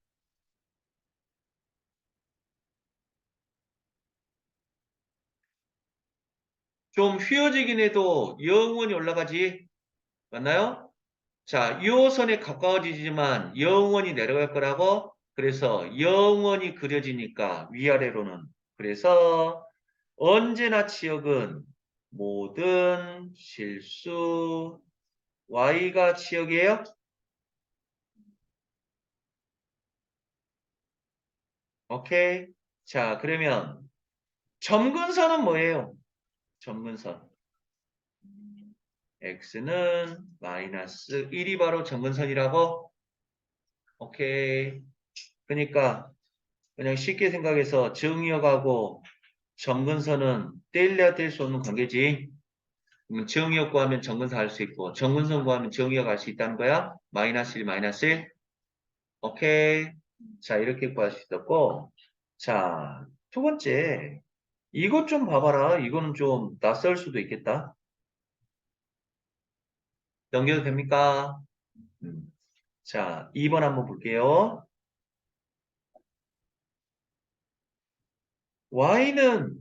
좀 휘어지긴 해도 영원히 올라가지. 맞나요? 자, 이 선에 가까워지지만 영원히 내려갈 거라고. 그래서 영원히 그려지니까 위아래로는. 그래서 언제나 치역은 모든 실수 y가 치역이에요. 오케이. 자, 그러면 점근선은 뭐예요? 점근선. x는 마이너스 1이 바로 점근선이라고? 오케이. 그러니까 그냥 쉽게 생각해서 정의역하고 점근선은 떼일래야 뗄 수 없는 관계지. 그러면 정의역 구하면 점근선 할 수 있고 점근선 구하면 정의역 알 수 있다는 거야. 마이너스 1, 마이너스 1. 오케이. 자, 이렇게 구할 수 있었고. 자, 두 번째. 이것 좀 봐봐라. 이거는 좀 낯설 수도 있겠다. 넘겨도 됩니까? 음. 자, 2번 한번 볼게요. y는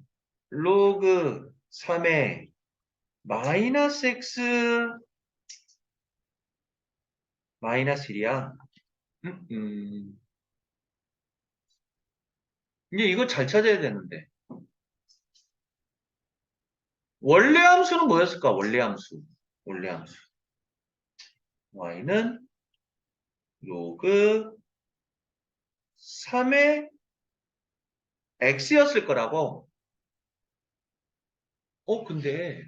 로그 3의 마이너스 x 마이너스 1이야. 음, 음. 이제 이거 잘 찾아야 되는데. 원래 함수는 뭐였을까? 원래 함수. 원래 함수. y는 로그 3의 x였을 거라고. 근데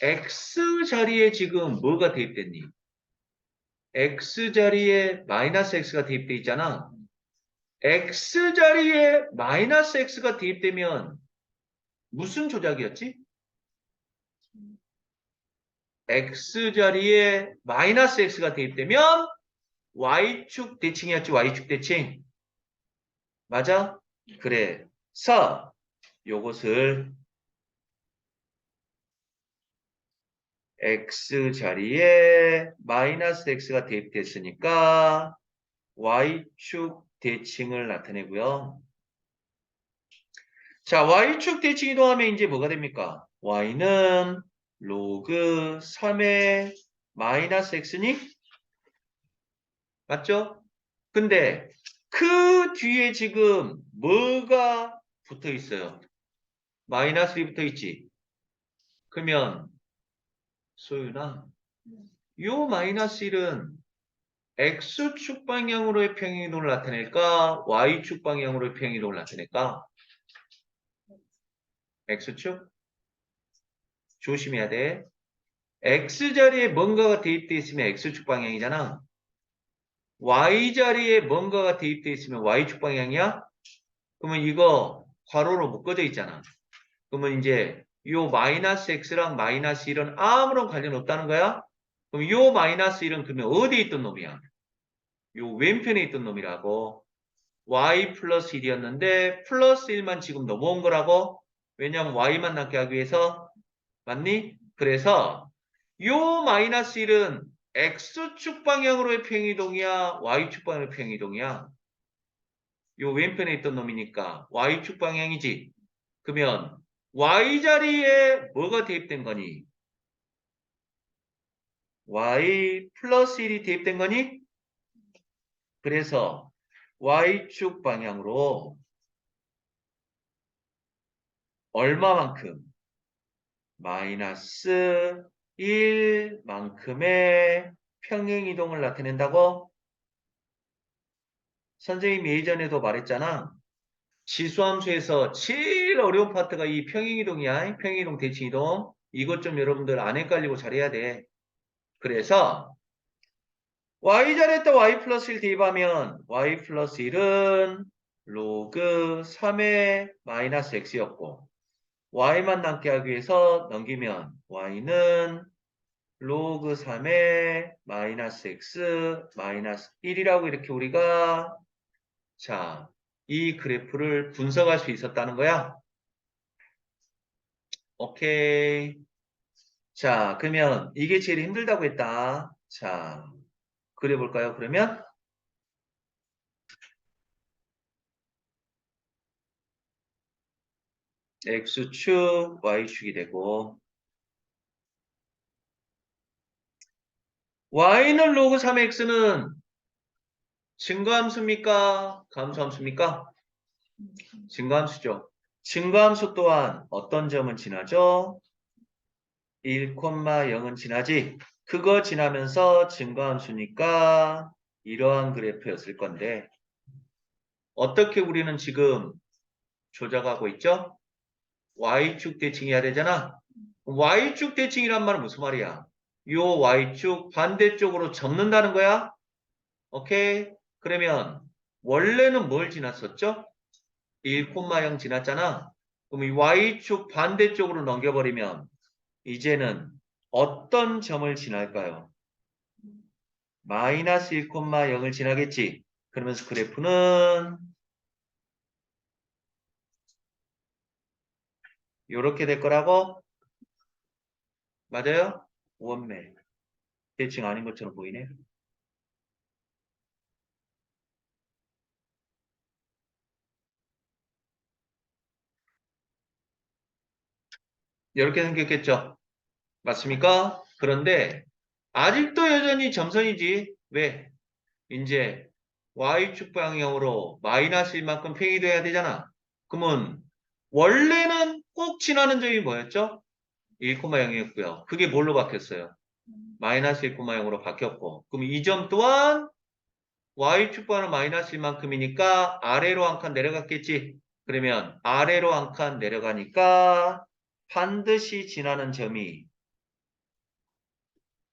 x 자리에 지금 뭐가 대입됐니? x 자리에 마이너스 x가 대입돼 있잖아. x 자리에 마이너스 x가 대입되면 무슨 조작이었지? x 자리에 마이너스 x가 대입되면 y축 대칭이었지. y축 대칭. 맞아? 그래서 요것을 x 자리에 마이너스 x가 대입됐으니까 y축 대칭을 나타내고요. 자, y축 대칭 이동하면 이제 뭐가 됩니까? y는 로그 3의 마이너스 x니? 맞죠? 근데 그 뒤에 지금 뭐가 붙어 있어요? 마이너스 1이 붙어 있지? 그러면 소유나 요 마이너스 1은 x축 방향으로의 평행이동을 나타낼까? y축 방향으로의 평행이동을 나타낼까? x축? 조심해야 돼. x자리에 뭔가가 대입되어 있으면 x축 방향이잖아. y자리에 뭔가가 대입되어 있으면 y축 방향이야? 그러면 이거 괄호로 묶어져 있잖아. 그러면 이제 요 마이너스 x랑 마이너스 1은 아무런 관련 없다는 거야? 그럼 요 마이너스 1은 그러면 어디에 있던 놈이야? 요 왼편에 있던 놈이라고. y 플러스 1이었는데 플러스 1만 지금 넘어온 거라고. 왜냐면 y만 남게 하기 위해서. 맞니? 그래서 요 마이너스 1은 x축 방향으로의 평이동이야? y축 방향으로의 평이동이야? 요 왼편에 있던 놈이니까 y축 방향이지. 그러면 y자리에 뭐가 대입된 거니? y 플러스 1이 대입된 거니? 그래서 y축 방향으로 얼마만큼? 마이너스 1만큼의 평행이동을 나타낸다고? 선생님이 예전에도 말했잖아. 지수함수에서 제일 어려운 파트가 이 평행이동이야. 평행이동, 대칭이동. 이것 좀 여러분들 안 헷갈리고 잘해야 돼. 그래서 y절에다 y 플러스 1 대입하면 y 플러스 1은 로그 3의 마이너스 x였고 y만 남게 하기 위해서 넘기면 y는 로그 3의 마이너스 x 마이너스 1이라고 이렇게 우리가 자, 이 그래프를 분석할 수 있었다는 거야. 오케이. 자, 그러면 이게 제일 힘들다고 했다. 자, 그려볼까요? 그러면 x축, y축이 되고 y는 로그 3x는 증가함수입니까? 감소함수입니까? 증가함수죠. 증가함수 또한 어떤 점은 지나죠? 1,0은 지나지. 그거 지나면서 증가함수니까 이러한 그래프였을 건데 어떻게 우리는 지금 조작하고 있죠? y축 대칭해야 되잖아. y축 대칭이란 말은 무슨 말이야? 요 y축 반대쪽으로 접는다는 거야? 오케이? 그러면 원래는 뭘 지났었죠? 1,0 지났잖아. 그럼 이 y축 반대쪽으로 넘겨버리면 이제는 어떤 점을 지날까요? 마이너스 1,0을 지나겠지. 그러면서 그래프는 이렇게 될 거라고? 맞아요? 원매. 대칭 아닌 것처럼 보이네. 이렇게 생겼겠죠? 맞습니까? 그런데 아직도 여전히 점선이지. 왜? 이제 y축 방향으로 마이너스 1만큼 팽이돼야 되잖아. 그러면 원래는 꼭 지나는 점이 뭐였죠? 1,0이었고요. 그게 뭘로 바뀌었어요? 마이너스 1,0으로 바뀌었고 그럼 이 점 또한 y축 방향은 마이너스 1만큼이니까 아래로 한 칸 내려갔겠지. 그러면 아래로 한 칸 내려가니까 반드시 지나는 점이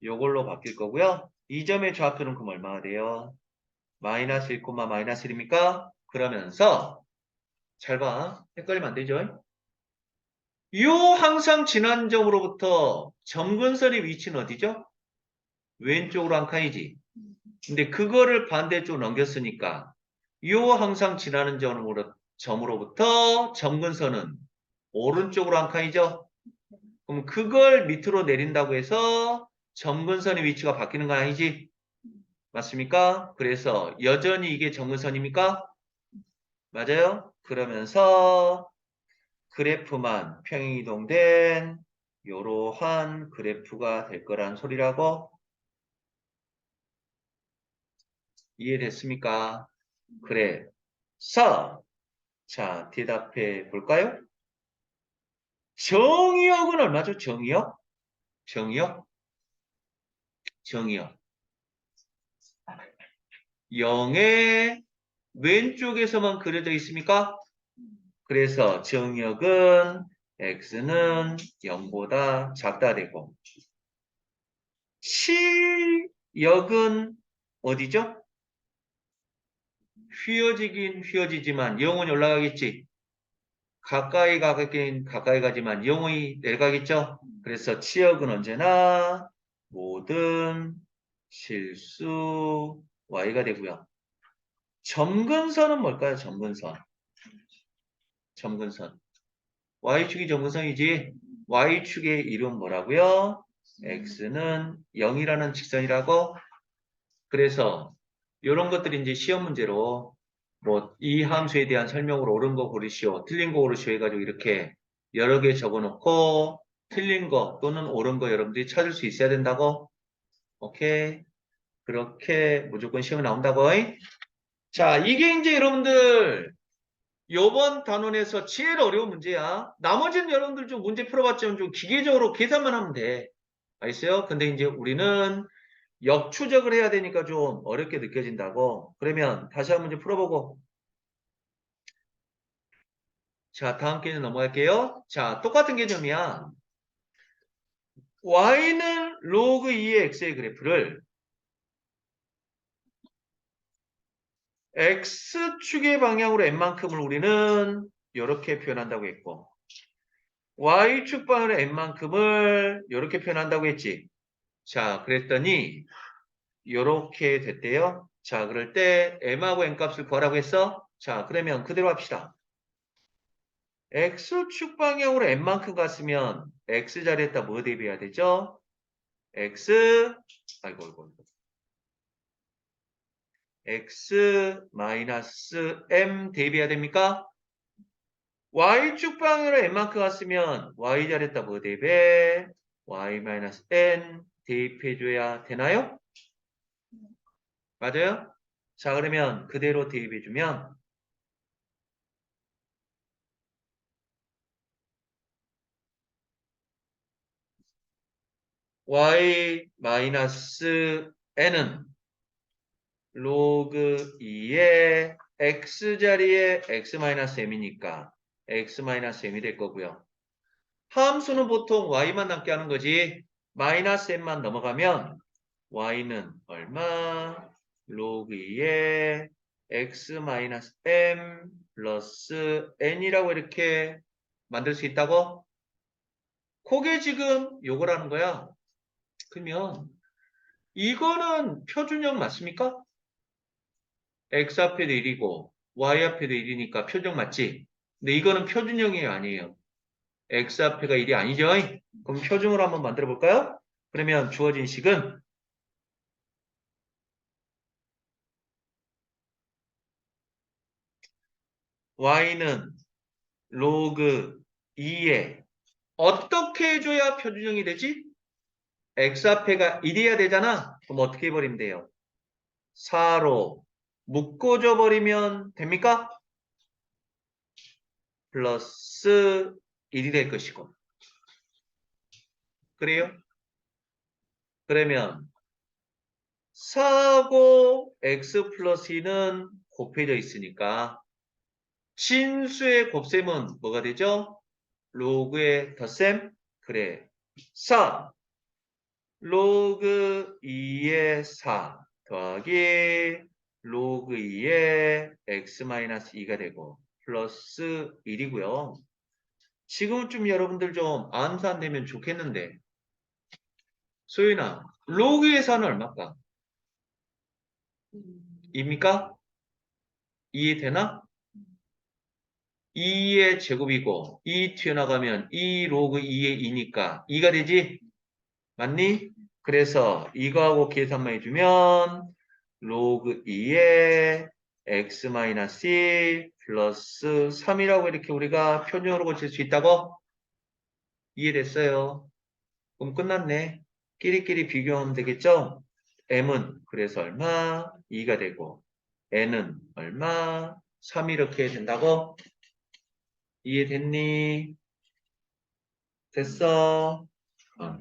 요걸로 바뀔 거고요. 이 점의 좌표는 그럼 얼마가 돼요? 마이너스 1, 마이너스 1입니까? 그러면서 잘 봐. 헷갈리면 안 되죠? 요 항상 지난 점으로부터 점근선의 위치는 어디죠? 왼쪽으로 한 칸이지. 근데 그거를 반대쪽으로 넘겼으니까 요 항상 지나는 점으로부터 점근선은 오른쪽으로 한 칸이죠? 그럼 그걸 밑으로 내린다고 해서 점근선의 위치가 바뀌는 건 아니지? 맞습니까? 그래서 여전히 이게 점근선입니까? 맞아요? 그러면서 그래프만 평행이동된 이러한 그래프가 될 거란 소리라고 이해됐습니까? 그래서 자 대답해 볼까요? 정의역은 얼마죠? 정의역? 정의역? 정의역 0의 왼쪽에서만 그려져 있습니까? 그래서 정의역은 x는 0보다 작다 되고 실역은 어디죠? 휘어지긴 휘어지지만 영원히 올라가겠지. 가까이 가긴 가까이 가지만 영원히 내려가겠죠. 그래서 치역은 언제나 모든 실수 y가 되고요. 점근선은 뭘까요? 점근선. 점근선. y축이 점근선이지. y축의 이름 뭐라고요? x는 0이라는 직선이라고. 그래서 이런 것들이 이제 시험 문제로 뭐 이 함수에 대한 설명으로 옳은 거 고르시오, 틀린 거 고르시오 해가지고 이렇게 여러 개 적어놓고 틀린 거 또는 옳은 거 여러분들이 찾을 수 있어야 된다고. 오케이. 그렇게 무조건 시험에 나온다고. 자, 이게 이제 여러분들 요번 단원에서 제일 어려운 문제야. 나머지는 여러분들 좀 문제 풀어봤지만 좀 기계적으로 계산만 하면 돼. 알겠어요? 근데 이제 우리는 역추적을 해야 되니까 좀 어렵게 느껴진다고. 그러면 다시 한 문제 풀어보고. 자, 다음 개념 넘어갈게요. 자, 똑같은 개념이야. y는 로그 2의 x의 그래프를 x축의 방향으로 n만큼을 우리는 이렇게 표현한다고 했고 y축 방향으로 n만큼을 이렇게 표현한다고 했지. 자, 그랬더니 이렇게 됐대요. 자, 그럴 때 m하고 n값을 구하라고 했어. 자, 그러면 그대로 합시다. x축 방향으로 n만큼 갔으면 x 자리에다 뭐 대비해야 되죠? x 아이고 아이고 아이고. x 마이너스 m 대비해야 됩니까? y축 방향으로 n만큼 갔으면 y 자리에다 뭐 대비해? y 마이너스 n 대입해줘야 되나요? 맞아요? 자, 그러면 그대로 대입해주면 y 마이너스 n은 로그 2의 x 자리에 x 마이너스 m이니까 x 마이너스 m이 될 거고요. 함수는 보통 y만 남게 하는 거지. 마이너스 m만 넘어가면 y는 얼마? 로그 2의 x 마이너스 m 플러스 n이라고 이렇게 만들 수 있다고? 그게 지금 요거라는 거야. 그러면 이거는 표준형 맞습니까? x 앞에도 1이고 y 앞에도 1이니까 표준형 맞지? 근데 이거는 표준형이 아니에요. x 앞에가 1이 아니죠? 그럼 표준으로 한번 만들어 볼까요? 그러면 주어진 식은 y는 로그 2에 어떻게 해줘야 표준형이 되지? x 앞에가 1이어야 되잖아? 그럼 어떻게 해버리면 돼요? 4로 묶어줘 버리면 됩니까? 플러스 1이 될 것이고. 그래요? 그러면 4하고 x 플러스 2는 곱해져 있으니까 진수의 곱셈은 뭐가 되죠? 로그의 덧셈? 그래. 4 로그 2의 4 더하기 로그 2의 x 마이너스 2가 되고 플러스 1이고요. 지금 좀 여러분들 좀 암수 안 되면 좋겠는데 소윤아 로그의 4는 얼마일까? 입니까? 이해되나? 2의 제곱이고 2 튀어나가면 2 로그 2의 2니까 2가 되지? 맞니? 그래서 이거하고 계산만 해주면 로그 2의 x 마이너스 1 플러스 3이라고 이렇게 우리가 표준으로 고칠 수 있다고? 이해됐어요? 그럼 끝났네. 끼리끼리 비교하면 되겠죠? m은 그래서 얼마? 2가 되고 n은 얼마? 3 이렇게 된다고? 이해됐니? 됐어? 어.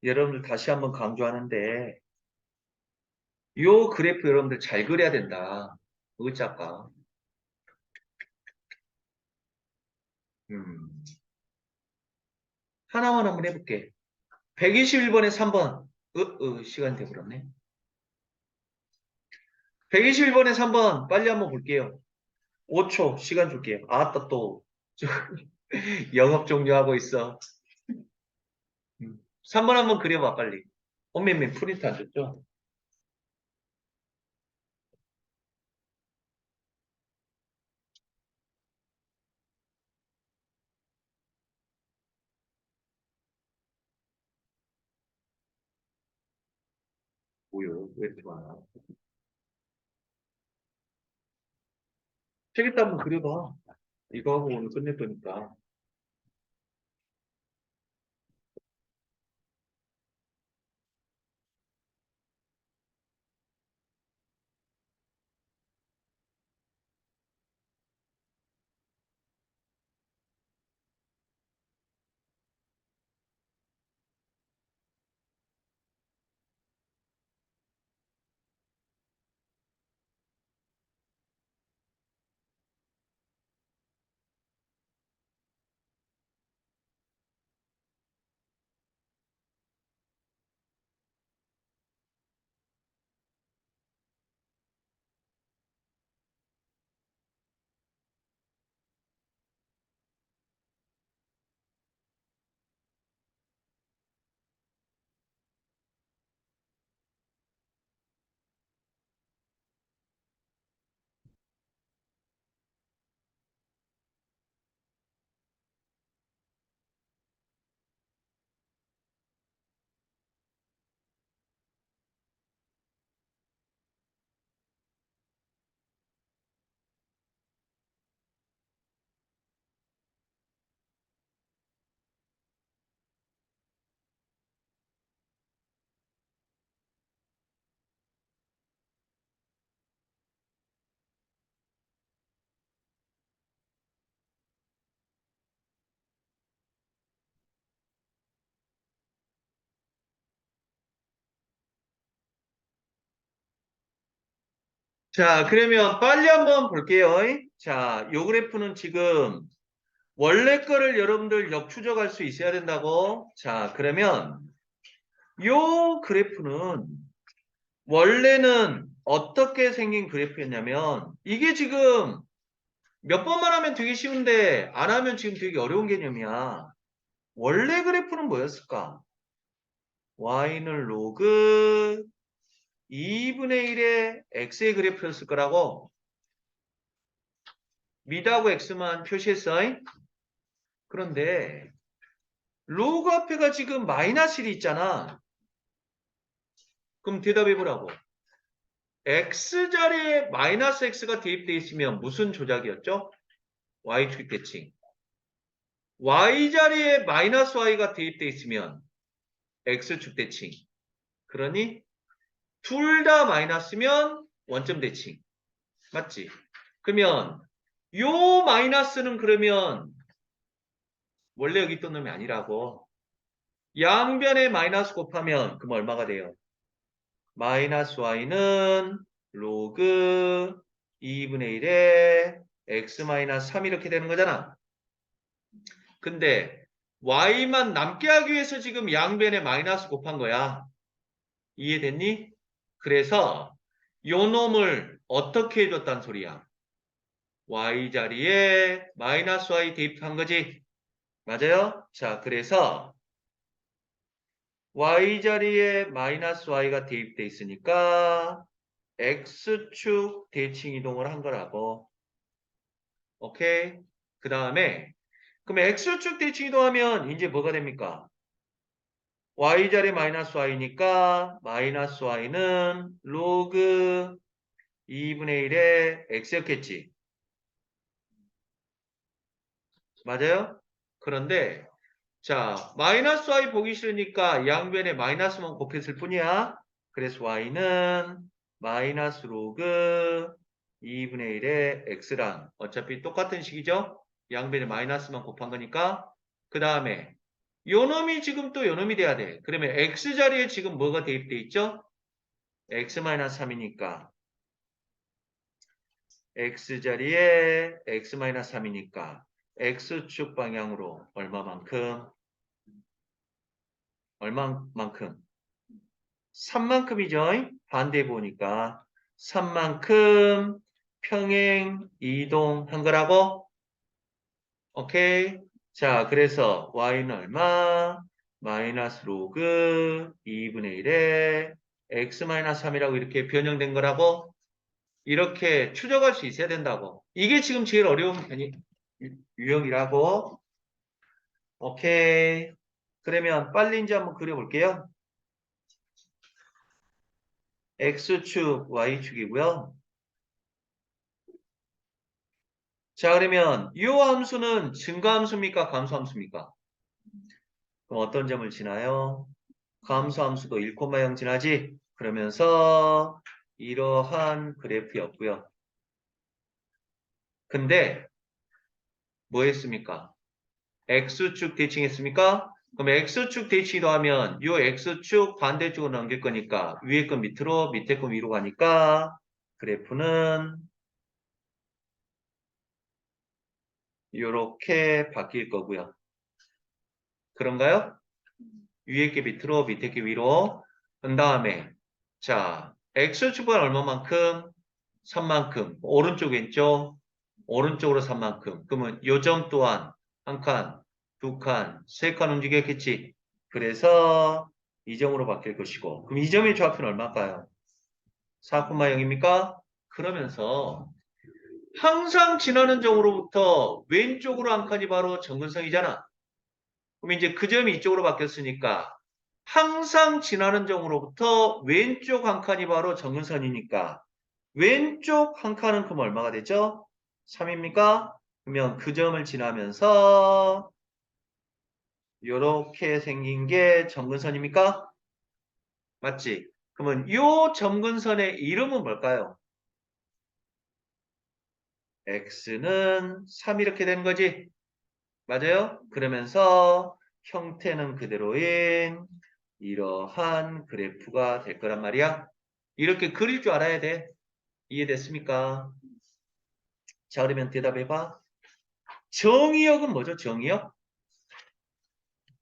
여러분들 다시 한번 강조하는데 요 그래프 여러분들 잘 그려야 된다. 의자가. 음. 하나만 한번 해볼게. 121번에 3번. 시간 돼버렸네. 121번에 3번 빨리 한번 볼게요. 5초 시간 줄게요. 아따 또 영업 종료하고 있어. 3번 한번 그려봐 빨리. 엄매매 프린트 안 줬죠? 뭐요? 왜 이렇게 많아? 책에다 한번 그려봐. 이거 하고 오늘 끝낼 거니까. 자, 그러면 빨리 한번 볼게요. 자, 요 그래프는 지금 원래 거를 여러분들 역추적할 수 있어야 된다고. 자, 그러면 요 그래프는 원래는 어떻게 생긴 그래프였냐면 이게 지금 몇 번만 하면 되게 쉬운데 안 하면 지금 되게 어려운 개념이야. 원래 그래프는 뭐였을까? y는 로그 2분의 1의 x의 그래프였을 거라고. 미드하고 x만 표시했어. 그런데 로그 앞에가 지금 마이너스 1이 있잖아. 그럼 대답해 보라고. x자리에 마이너스 x가 대입되어 있으면 무슨 조작이었죠? y축 대칭. y자리에 마이너스 y가 대입되어 있으면 x축 대칭. 그러니 둘 다 마이너스면 원점 대칭. 맞지? 그러면 요 마이너스는 그러면 원래 여기 있던 놈이 아니라고. 양변에 마이너스 곱하면 그럼 얼마가 돼요? 마이너스 y는 로그 2분의 1에 x 마이너스 3 이렇게 되는 거잖아. 근데 y만 남게 하기 위해서 지금 양변에 마이너스 곱한 거야. 이해됐니? 그래서 요 놈을 어떻게 해줬단 소리야? y 자리에 마이너스 y 대입한 거지. 맞아요? 자, 그래서 y 자리에 마이너스 y가 대입돼 있으니까 x축 대칭 이동을 한 거라고. 오케이? 그 다음에 그럼 x축 대칭 이동하면 이제 뭐가 됩니까? y 자리 마이너스 y니까 마이너스 y는 로그 2분의 1의 x였겠지. 맞아요? 그런데 자 마이너스 y 보기 싫으니까 양변에 마이너스만 곱했을 뿐이야. 그래서 y는 마이너스 로그 2분의 1의 x랑 어차피 똑같은 식이죠. 양변에 마이너스만 곱한 거니까. 그 다음에 요 놈이 지금 또 요 놈이 돼야 돼. 그러면 x자리에 지금 뭐가 대입돼 있죠? x-3이니까 x자리에 x-3이니까 x축 방향으로 얼마만큼? 3만큼이죠. 반대에 보니까 3만큼 평행 이동한 거라고. 오케이. 자, 그래서 y는 얼마? 마이너스 로그 2분의 1에 x-3이라고 이렇게 변형된 거라고. 이렇게 추적할 수 있어야 된다고. 이게 지금 제일 어려운 유형이라고. 오케이. 그러면 빨리 이제 한번 그려볼게요. x축, y축이고요. 자, 그러면 이 함수는 증가함수입니까? 감소함수입니까? 그럼 어떤 점을 지나요? 감소함수도 1,0 지나지? 그러면서 이러한 그래프였고요. 근데 뭐 했습니까? x축 대칭했습니까? 그럼 x축 대칭도 하면 이 x축 반대쪽으로 넘길 거니까 위에 건 밑으로 밑에 건 위로 가니까 그래프는 이렇게 바뀔 거고요. 그런가요? 위에 게 밑으로 밑에 게 위로. 그 다음에 자 x축은 얼마만큼? 3만큼. 오른쪽 왼쪽 오른쪽으로 3만큼. 그러면 요점 또한 한 칸, 두 칸, 세 칸 움직였겠지. 그래서 이 점으로 바뀔 것이고. 그럼 이 점의 좌표는 얼마일까요? 4,0입니까? 그러면서 항상 지나는 점으로부터 왼쪽으로 한 칸이 바로 정근성이잖아. 그럼 이제 그 점이 이쪽으로 바뀌었으니까 항상 지나는 점으로부터 왼쪽 한 칸이 바로 정근선이니까 왼쪽 한 칸은 그럼 얼마가 되죠? 3입니까? 그러면 그 점을 지나면서 이렇게 생긴 게 점근선입니까? 맞지? 그러면 이 점근선의 이름은 뭘까요? x는 3 이렇게 되는 거지? 맞아요? 그러면서 형태는 그대로인 이러한 그래프가 될 거란 말이야. 이렇게 그릴 줄 알아야 돼. 이해됐습니까? 자, 그러면 대답해봐. 정의역은 뭐죠? 정의역?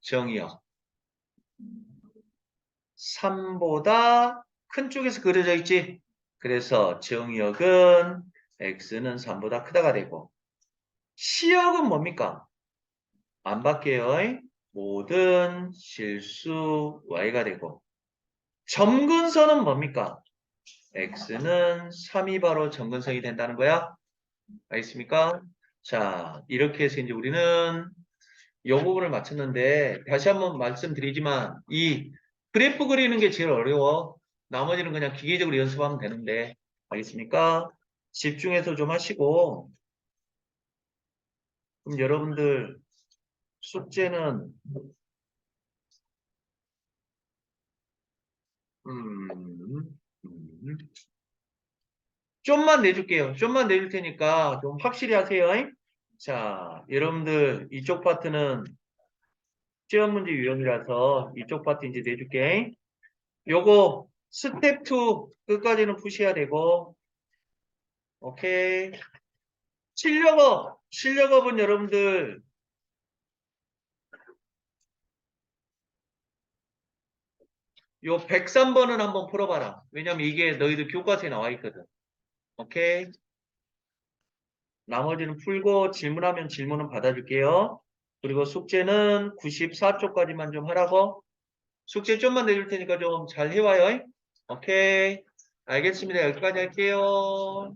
정의역. 3보다 큰 쪽에서 그려져 있지? 그래서 정의역은 x는 3보다 크다가 되고 시역은 뭡니까? 안 바뀌어요. 모든 실수 y가 되고 점근선은 뭡니까? x는 3이 바로 점근선이 된다는 거야. 알겠습니까? 자, 이렇게 해서 이제 우리는 이 부분을 마쳤는데 다시 한번 말씀드리지만 이 그래프 그리는 게 제일 어려워. 나머지는 그냥 기계적으로 연습하면 되는데 알겠습니까? 집중해서 좀 하시고 그럼 여러분들 숙제는 음, 음, 좀만 내줄게요. 좀만 내줄 테니까 좀 확실히 하세요. 자, 여러분들 이쪽 파트는 시험 문제 유형이라서 이쪽 파트 이제 내줄게. 요거 스텝 2 끝까지는 푸셔야 되고 오케이. 실력업은 여러분들 요 103번은 한번 풀어봐라. 왜냐면 이게 너희들 교과서에 나와 있거든. 오케이. 나머지는 풀고 질문하면 질문은 받아줄게요. 그리고 숙제는 94쪽까지만 좀 하라고. 숙제 좀만 내줄 테니까 좀 잘 해와요. 오케이. 알겠습니다. 여기까지 할게요.